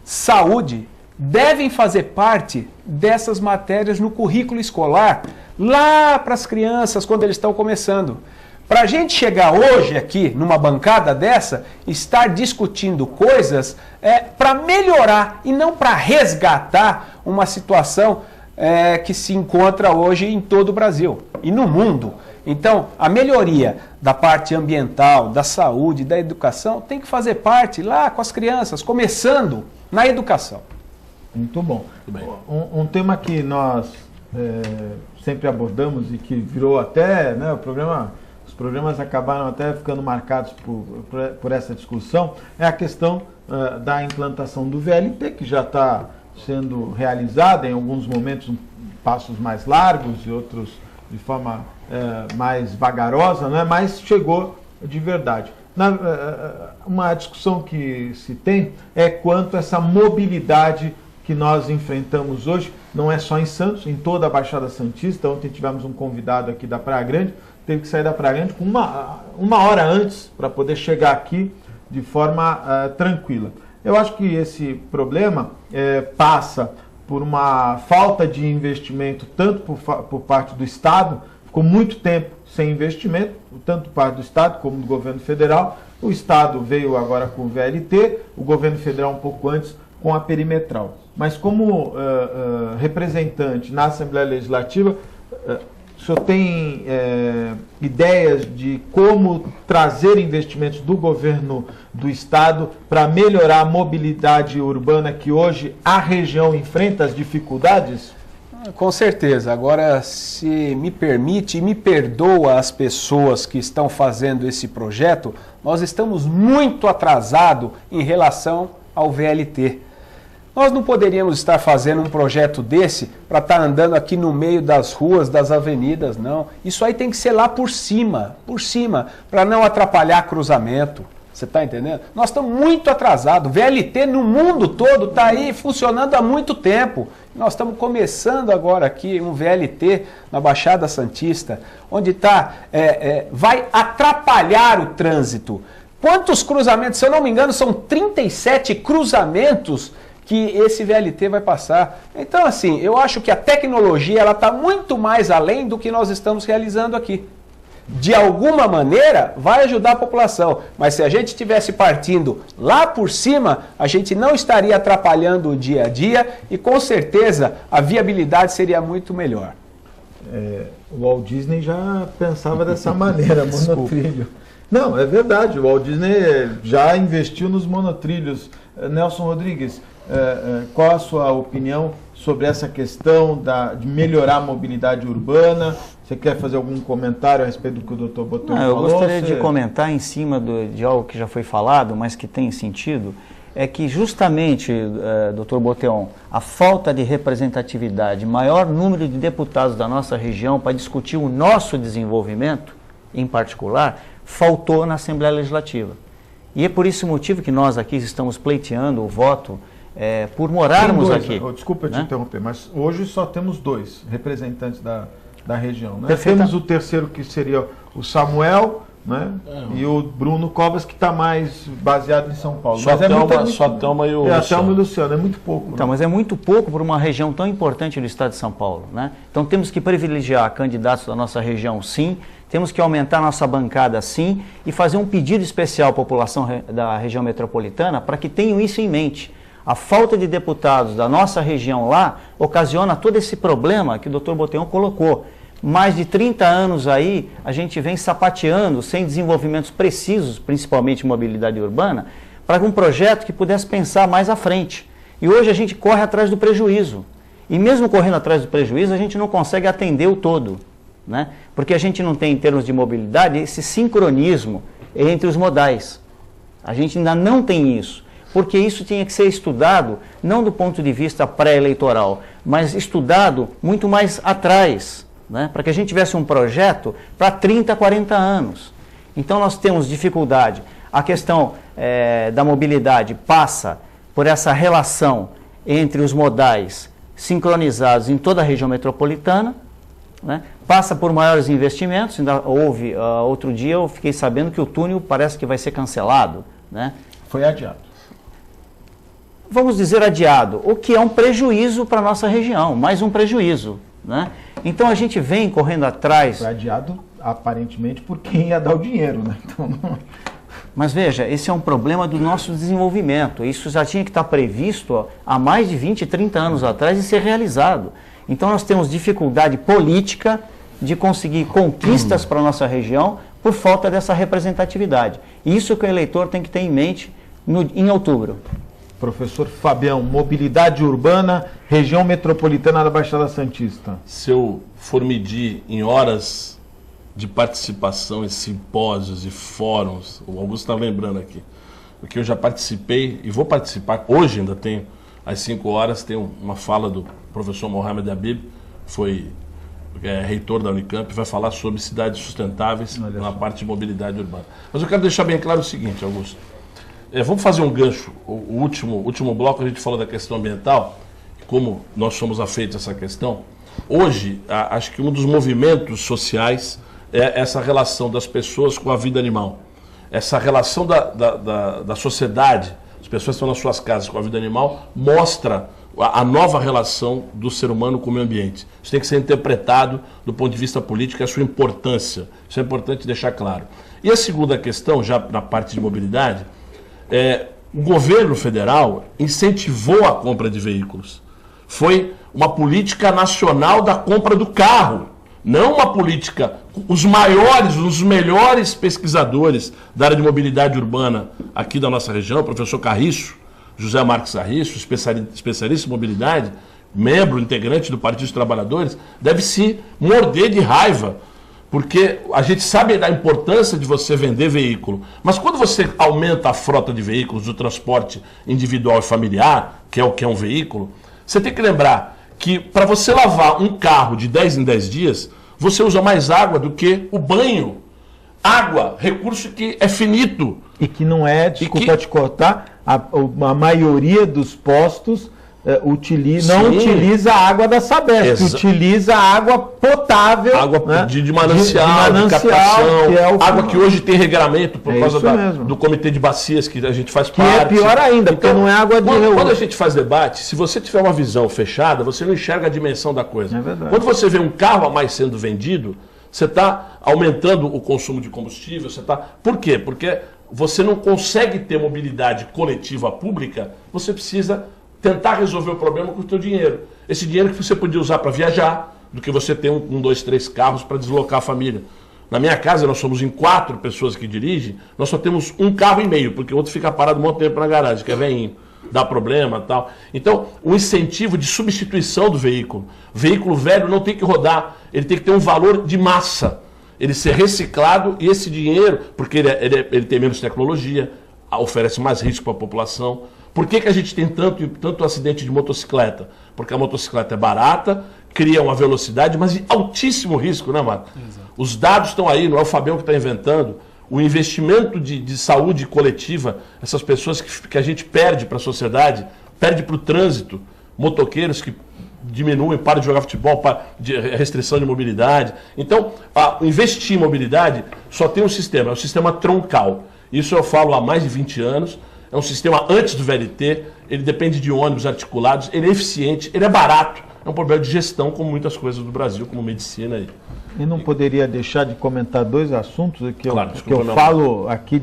saúde, devem fazer parte dessas matérias no currículo escolar, lá para as crianças, quando eles estão começando. Para a gente chegar hoje aqui, numa bancada dessa, estar discutindo coisas para melhorar e não para resgatar uma situação que se encontra hoje em todo o Brasil e no mundo. Então, a melhoria da parte ambiental, da saúde, da educação, tem que fazer parte lá com as crianças, começando na educação. Muito bom. Um tema que nós sempre abordamos e que virou até, né, os programas acabaram até ficando marcados por essa discussão, é a questão da implantação do VLT, que já está sendo realizada em alguns momentos passos mais largos e outros de forma mais vagarosa, né, mas chegou de verdade. Uma discussão que se tem é quanto a essa mobilidade que nós enfrentamos hoje, não é só em Santos, em toda a Baixada Santista. Ontem tivemos um convidado aqui da Praia Grande, teve que sair da Praia Grande com uma hora antes para poder chegar aqui de forma tranquila. Eu acho que esse problema passa por uma falta de investimento, tanto por parte do Estado, ficou muito tempo sem investimento, tanto por parte do Estado como do governo federal. O Estado veio agora com o VLT, o governo federal um pouco antes com a perimetral. Mas como representante na Assembleia Legislativa, o senhor tem ideias de como trazer investimentos do governo do Estado para melhorar a mobilidade urbana que hoje a região enfrenta as dificuldades? Com certeza. Agora, se me permite e me perdoa as pessoas que estão fazendo esse projeto, nós estamos muito atrasados em relação ao VLT. Nós não poderíamos estar fazendo um projeto desse para estar andando aqui no meio das ruas, das avenidas, não. Isso aí tem que ser lá por cima, para não atrapalhar cruzamento. Você está entendendo? Nós estamos muito atrasados. VLT no mundo todo está aí funcionando há muito tempo. Nós estamos começando agora aqui um VLT na Baixada Santista, onde vai atrapalhar o trânsito. Quantos cruzamentos? Se eu não me engano, são 37 cruzamentos que esse VLT vai passar. Então, assim, eu acho que a tecnologia ela está muito mais além do que nós estamos realizando aqui. De alguma maneira, vai ajudar a população. Mas se a gente estivesse partindo lá por cima, a gente não estaria atrapalhando o dia a dia e, com certeza, a viabilidade seria muito melhor. O Walt Disney já pensava dessa maneira, monotrilho. Não, é verdade, o Walt Disney já investiu nos monotrilhos. Nelson Rodrigues, qual a sua opinião sobre essa questão de melhorar a mobilidade urbana? Você quer fazer algum comentário a respeito do que o Dr. Boteon falou? Eu gostaria de comentar em cima de algo que já foi falado, mas que tem sentido, é que justamente, Dr. Boteon, a falta de representatividade, maior número de deputados da nossa região para discutir o nosso desenvolvimento, em particular, faltou na Assembleia Legislativa. E é por esse motivo que nós aqui estamos pleiteando o voto por morarmos aqui. Desculpa te interromper, mas hoje só temos 2 representantes da região. Né? Perfeito. Temos o terceiro, que seria o Samuel, né? E o Bruno Covas, que está mais baseado em São Paulo. Só a Thelma e o Luciano. A Thelma e o Luciano, é muito pouco. Então, mas é muito pouco para uma região tão importante do estado de São Paulo. Né? Então temos que privilegiar candidatos da nossa região, sim. Temos que aumentar nossa bancada, sim. E fazer um pedido especial à população da região metropolitana para que tenham isso em mente. A falta de deputados da nossa região lá ocasiona todo esse problema que o Dr. Boteon colocou. Mais de 30 anos aí, a gente vem sapateando, sem desenvolvimentos precisos, principalmente em mobilidade urbana, para um projeto que pudesse pensar mais à frente. E hoje a gente corre atrás do prejuízo. E mesmo correndo atrás do prejuízo, a gente não consegue atender o todo. Né? Porque a gente não tem, em termos de mobilidade, esse sincronismo entre os modais. A gente ainda não tem isso. Porque isso tinha que ser estudado, não do ponto de vista pré-eleitoral, mas estudado muito mais atrás. Né? Para que a gente tivesse um projeto para 30, 40 anos. Então nós temos dificuldade. A questão da mobilidade passa por essa relação entre os modais sincronizados em toda a região metropolitana, né? Passa por maiores investimentos. Ainda houve, outro dia eu fiquei sabendo que o túnel parece que vai ser cancelado. Né? Foi adiado. vamos dizer, adiado, o que é um prejuízo para a nossa região, mais um prejuízo, né? Então a gente vem correndo atrás... Foi adiado, aparentemente, por quem ia dar o dinheiro, né? Então... Mas veja, esse é um problema do nosso desenvolvimento. Isso já tinha que estar previsto há mais de 20, 30 anos atrás e ser realizado. Então nós temos dificuldade política de conseguir conquistas para a nossa região por falta dessa representatividade. Isso que o eleitor tem que ter em mente em outubro. Professor Fabião, mobilidade urbana, região metropolitana da Baixada Santista. Se eu for medir em horas de participação em simpósios e fóruns, o Augusto está lembrando aqui, porque eu já participei e vou participar, hoje ainda tenho, às 5 horas, tem uma fala do professor Mohamed Habib, foi reitor da Unicamp, vai falar sobre cidades sustentáveis na parte de mobilidade urbana. Mas eu quero deixar bem claro o seguinte, Augusto, vamos fazer um gancho, o último bloco a gente falou da questão ambiental, como nós somos afeitos a essa questão. Hoje, acho que um dos movimentos sociais é essa relação das pessoas com a vida animal. Essa relação da sociedade, as pessoas que estão nas suas casas com a vida animal, mostra a nova relação do ser humano com o meio ambiente. Isso tem que ser interpretado do ponto de vista político, a sua importância. Isso é importante deixar claro. E a segunda questão, já na parte de mobilidade, o governo federal incentivou a compra de veículos. Foi uma política nacional da compra do carro. Não uma política, os melhores pesquisadores da área de mobilidade urbana aqui da nossa região, o professor Carriço, José Marques Carriço, especialista em mobilidade, membro, integrante do Partido dos Trabalhadores, deve se morder de raiva, porque a gente sabe da importância de você vender veículo, mas quando você aumenta a frota de veículos do transporte individual e familiar, que é o que é um veículo, você tem que lembrar que para você lavar um carro de 10 em 10 dias, você usa mais água do que o banho. Água, recurso que é finito. E que não é, desculpa te cortar, a maioria dos postos não utiliza a água da Sabesp, utiliza água potável. Água, né? de manancial, de captação, água que hoje tem regramento por causa do comitê de bacias que a gente faz parte. Que é pior ainda, porque não é água de reuso. Quando a gente faz debate, se você tiver uma visão fechada, você não enxerga a dimensão da coisa. É verdade. Quando você vê um carro a mais sendo vendido, você está aumentando o consumo de combustível. Por quê? Porque você não consegue ter mobilidade coletiva pública, você precisa tentar resolver o problema com o teu dinheiro. Esse dinheiro que você podia usar para viajar, do que você ter 1, 2, 3 carros para deslocar a família. Na minha casa, nós somos em 4 pessoas que dirigem, nós só temos 1 carro e meio, porque o outro fica parado um monte de tempo na garagem, que é velhinho, dá problema e tal. Então, o incentivo de substituição do veículo. O veículo velho não tem que rodar, ele tem que ter um valor de massa. Ele ser reciclado e esse dinheiro, porque ele tem menos tecnologia, oferece mais risco para a população. Por que a gente tem tanto acidente de motocicleta? Porque a motocicleta é barata, cria uma velocidade, mas de altíssimo risco, né, Marco? Exato. Os dados estão aí, não é o Fabião que está inventando. O investimento de saúde coletiva, essas pessoas que a gente perde para a sociedade, perde para o trânsito, motoqueiros que diminuem, param de jogar futebol, de restrição de mobilidade. Então, investir em mobilidade só tem um sistema, é um sistema troncal. Isso eu falo há mais de 20 anos. É um sistema antes do VLT, ele depende de ônibus articulados, ele é eficiente, ele é barato. É um problema de gestão, como muitas coisas do Brasil, como medicina. E não poderia deixar de comentar 2 assuntos que eu falo aqui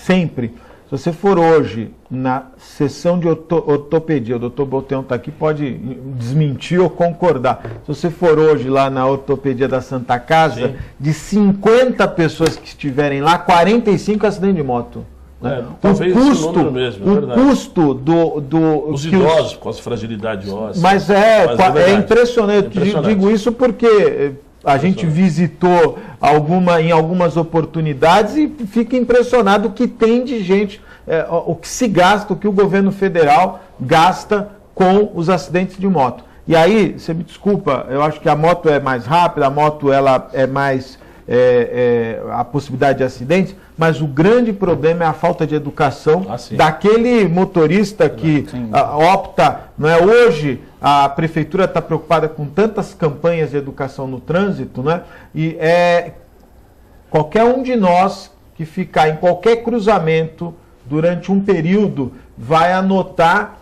sempre. Se você for hoje na sessão de ortopedia, o doutor Boteon está aqui, pode desmentir ou concordar. Se você for hoje lá na ortopedia da Santa Casa, de 50 pessoas que estiverem lá, 45 acidentes de moto. O custo os idosos com essa fragilidade óssea. Mas é impressionante. Eu digo isso porque a gente visitou em algumas oportunidades e fica impressionado o que tem de gente, o que se gasta, o que o governo federal gasta com os acidentes de moto. E aí, você me desculpa, eu acho que a moto é mais rápida, a moto ela é mais a possibilidade de acidentes, mas o grande problema é a falta de educação daquele motorista que opta, não é? Hoje a prefeitura está preocupada com tantas campanhas de educação no trânsito, né? E qualquer um de nós que ficar em qualquer cruzamento durante um período vai anotar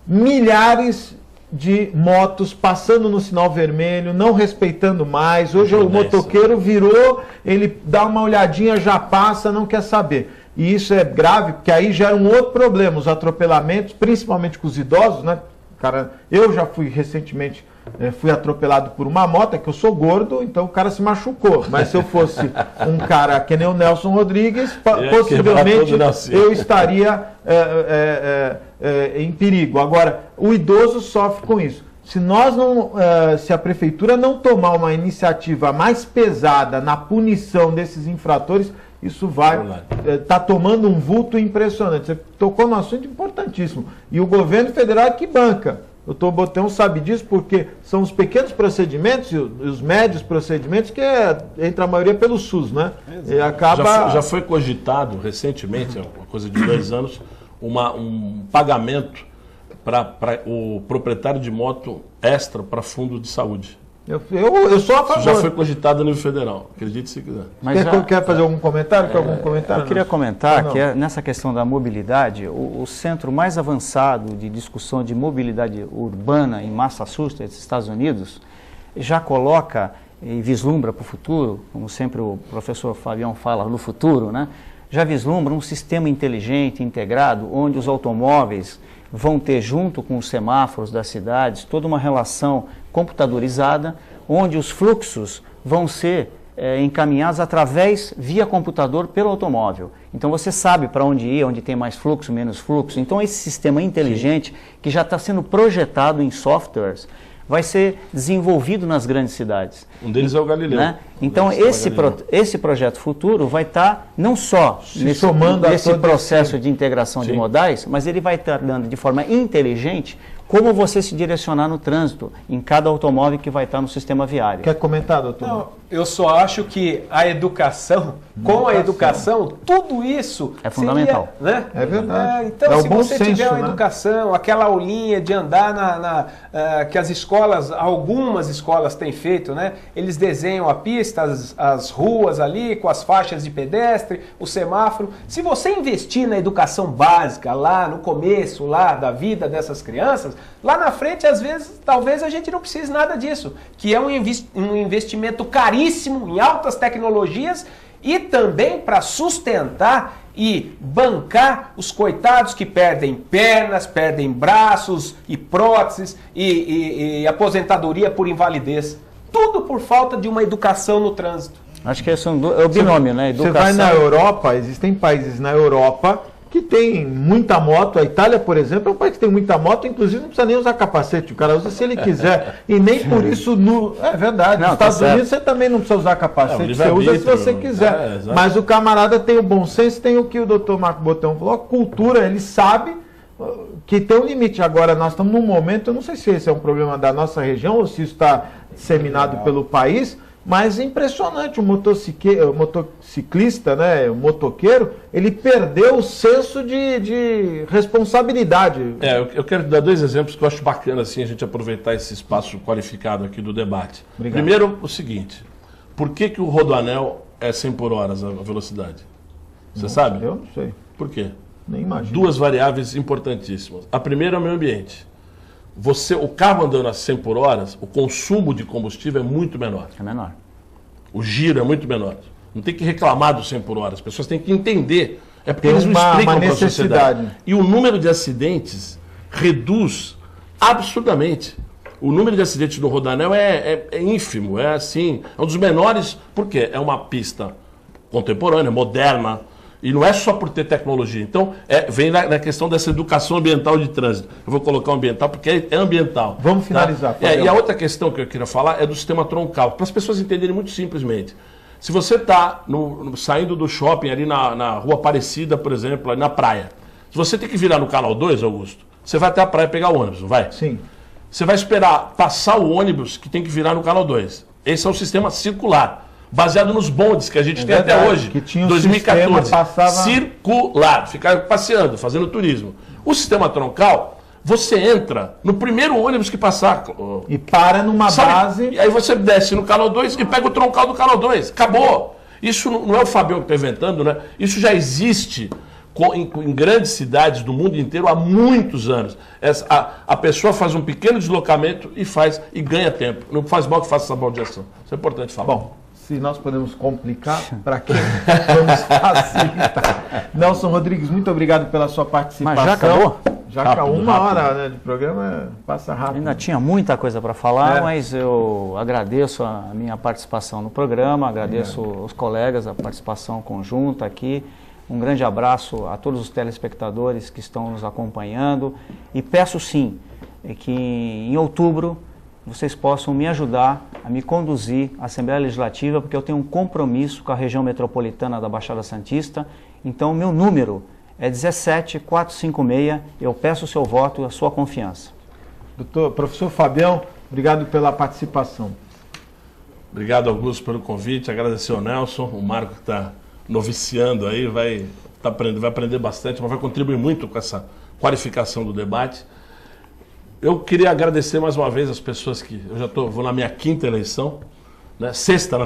milhares de motos passando no sinal vermelho, não respeitando mais. Hoje o motoqueiro virou, ele dá uma olhadinha, já passa, não quer saber. E isso é grave, porque aí gera um outro problema, os atropelamentos, principalmente com os idosos, né? Cara, eu já fui recentemente, fui atropelado por uma moto, é que eu sou gordo, então o cara se machucou. Mas se eu fosse um cara que nem o Nelson Rodrigues, possivelmente eu estaria em perigo. Agora, o idoso sofre com isso. Se nós não, se a prefeitura não tomar uma iniciativa mais pesada na punição desses infratores, isso vai tá tomando um vulto impressionante. Você tocou num assunto importantíssimo. E o governo federal é que banca. O Dr. Botão sabe disso porque são os pequenos procedimentos e os médios procedimentos que entra a maioria pelo SUS, né? E acaba... já foi cogitado recentemente, uma coisa de 2 anos, um pagamento para o proprietário de moto extra para fundo de saúde. Eu sou a favor. Isso já foi cogitado a nível federal, acredite se quiser. Mas quer fazer algum comentário? Eu queria comentar que nessa questão da mobilidade, o centro mais avançado de discussão de mobilidade urbana em Massachusetts, Estados Unidos, já coloca e vislumbra para o futuro, como sempre o professor Fabião fala, no futuro, né? Já vislumbra um sistema inteligente, integrado, onde os automóveis vão ter, junto com os semáforos das cidades, toda uma relação computadorizada, onde os fluxos vão ser encaminhados via computador pelo automóvel. Então você sabe para onde ir, onde tem mais fluxo, menos fluxo. Então esse sistema inteligente, que já está sendo projetado em softwares, vai ser desenvolvido nas grandes cidades. Um deles é o Galileu. Né? Então esse projeto futuro vai estar não só nesse processo de integração de modais, mas ele vai estar dando de forma inteligente como você se direcionar no trânsito em cada automóvel que vai estar no sistema viário. Quer comentar, doutor? Não, eu só acho que a educação, com a educação, tudo isso é fundamental. Seria, né? É verdade. Então, se você tiver uma educação, aquela aulinha de andar que as escolas, algumas escolas têm feito, né? Eles desenham a pista, as ruas ali, com as faixas de pedestre, o semáforo. Se você investir na educação básica, lá no começo lá da vida dessas crianças, lá na frente, às vezes, talvez a gente não precise nada disso, que é um investimento caríssimo em altas tecnologias e também para sustentar e bancar os coitados que perdem pernas, perdem braços e próteses e aposentadoria por invalidez. Tudo por falta de uma educação no trânsito. Acho que esse é o binômio, né? Educação. Você vai na Europa, existem países na Europa que tem muita moto. A Itália, por exemplo, é um país que tem muita moto, inclusive não precisa nem usar capacete, o cara usa se ele quiser. E nem por isso, é verdade, nos Estados Unidos você também não precisa usar capacete, você usa se você quiser. Mas o camarada tem o bom senso, tem o que o doutor Marco Botão falou, a cultura, ele sabe que tem um limite. Agora, nós estamos num momento, eu não sei se esse é um problema da nossa região ou se isso está disseminado pelo país, mas é impressionante, o motociclista, né, o motoqueiro, ele perdeu o senso de responsabilidade. Eu quero dar 2 exemplos que eu acho bacana assim, a gente aproveitar esse espaço qualificado aqui do debate. Obrigado. Primeiro, o seguinte, por que o rodoanel é 100 por hora a velocidade? Você sabe? Eu não sei. Por quê? Nem imagino. 2 variáveis importantíssimas. A primeira é o meio ambiente. O carro andando a 100 por hora, o consumo de combustível é muito menor. É menor. O giro é muito menor. Não tem que reclamar do 100 por hora. As pessoas têm que entender. É porque eles não explicam para a sociedade. E o número de acidentes reduz absurdamente. O número de acidentes no rodoanel é ínfimo. É assim, é um dos menores. Por quê? É uma pista contemporânea, moderna. E não é só por ter tecnologia. Então, vem na questão dessa educação ambiental de trânsito. Eu vou colocar o ambiental porque é ambiental. Vamos finalizar. Tá? E a outra questão que eu queria falar é do sistema troncal. Para as pessoas entenderem muito simplesmente. Se você está saindo do shopping ali na Rua Aparecida, por exemplo, ali na praia. Se você tem que virar no canal 2, Augusto, você vai até a praia pegar o ônibus, não vai? Sim. Você vai esperar passar o ônibus que tem que virar no canal 2. Esse é o sistema circular. Baseado nos bondes que a gente tem até hoje, que tinha 2014, passava... circular, ficar passeando, fazendo turismo. O sistema troncal, você entra no primeiro ônibus que passar. E para numa base... E aí você desce no canal 2 e pega o troncal do canal 2. Acabou. Isso não é o Fabião que está inventando, né? Isso já existe em grandes cidades do mundo inteiro há muitos anos. A pessoa faz um pequeno deslocamento e ganha tempo. Não faz mal que faça essa baldeação. Isso é importante falar. Bom, se nós podemos complicar, para quem vamos facilitar. Nelson Rodrigues, muito obrigado pela sua participação. Mas já acabou? Já acabou uma hora, né, de programa, passa rápido. Ainda tinha muita coisa para falar, mas eu agradeço a minha participação no programa, agradeço os colegas, a participação conjunta aqui. Um grande abraço a todos os telespectadores que estão nos acompanhando e peço sim que em outubro vocês possam me ajudar a me conduzir à Assembleia Legislativa, porque eu tenho um compromisso com a região metropolitana da Baixada Santista. Então, meu número é 17456. Eu peço o seu voto e a sua confiança. Professor Fabião, obrigado pela participação. Obrigado, Augusto, pelo convite. Agradecer ao Nelson, o Marco que está noviciando aí, vai aprender bastante, mas vai contribuir muito com essa qualificação do debate. Eu queria agradecer mais uma vez as pessoas que... Eu já vou na minha 5ª eleição, né? Sexta,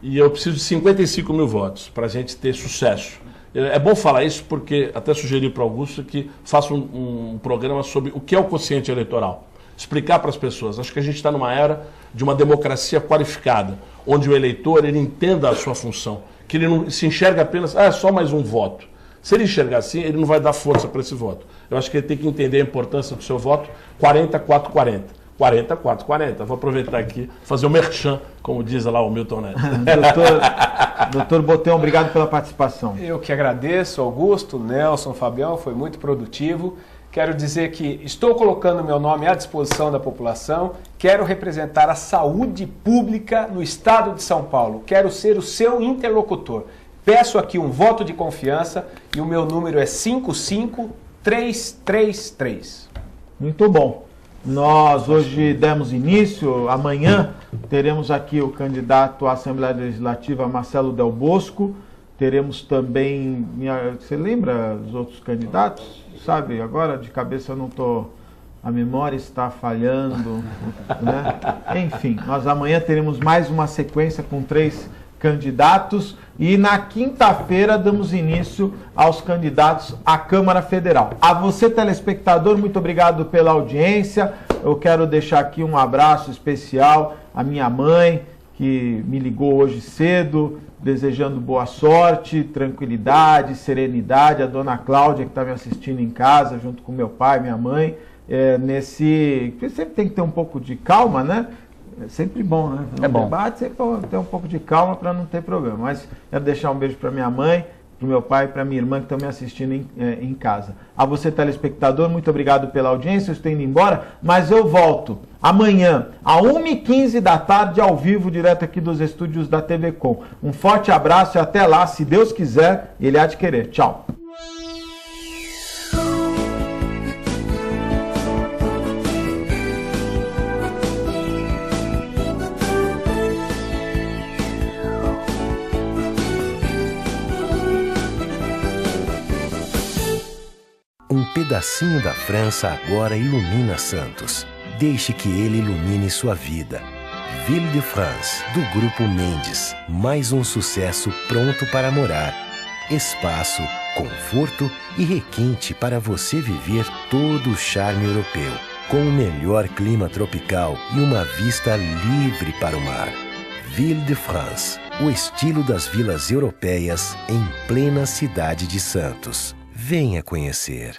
e eu preciso de 55 mil votos para a gente ter sucesso. É bom falar isso porque até sugeri para o Augusto que faça um programa sobre o que é o quociente eleitoral. Explicar para as pessoas. Acho que a gente está numa era de uma democracia qualificada, onde o eleitor ele entenda a sua função, que ele não se enxerga apenas, é só mais um voto. Se ele enxergar assim, ele não vai dar força para esse voto. Eu acho que ele tem que entender a importância do seu voto, 40-4-40. 40-4-40. Vou aproveitar aqui e fazer o merchan, como diz lá o Milton Neto. Doutor Boteon, obrigado pela participação. Eu que agradeço, Augusto, Nelson, Fabião, foi muito produtivo. Quero dizer que estou colocando meu nome à disposição da população, quero representar a saúde pública no estado de São Paulo, quero ser o seu interlocutor. Peço aqui um voto de confiança e o meu número é 55333. Muito bom. Nós hoje demos início, amanhã teremos aqui o candidato à Assembleia Legislativa, Marcelo Del Bosco. Teremos também, você lembra os outros candidatos? Sabe, agora de cabeça eu não estou... A memória está falhando, né? Enfim, nós amanhã teremos mais uma sequência com 3 candidatos e na quinta-feira damos início aos candidatos à Câmara Federal. A você, telespectador, muito obrigado pela audiência. Eu quero deixar aqui um abraço especial à minha mãe, que me ligou hoje cedo, desejando boa sorte, tranquilidade, serenidade. A dona Cláudia, que está me assistindo em casa, junto com meu pai, minha mãe. Porque sempre tem que ter um pouco de calma, né? É sempre bom, né? No debate, sempre ter um pouco de calma para não ter problema. Mas quero deixar um beijo para minha mãe, para o meu pai e para minha irmã que estão me assistindo em casa. A você, telespectador, muito obrigado pela audiência. Eu estou indo embora, mas eu volto amanhã, às 1h15 da tarde, ao vivo, direto aqui dos estúdios da TV Com. Um forte abraço e até lá, se Deus quiser, Ele há de querer. Tchau. Um pedacinho da França agora ilumina Santos. Deixe que ele ilumine sua vida. Ville de France, do Grupo Mendes. Mais um sucesso pronto para morar. Espaço, conforto e requinte para você viver todo o charme europeu. Com o melhor clima tropical e uma vista livre para o mar. Ville de France, o estilo das vilas europeias em plena cidade de Santos. Venha conhecer.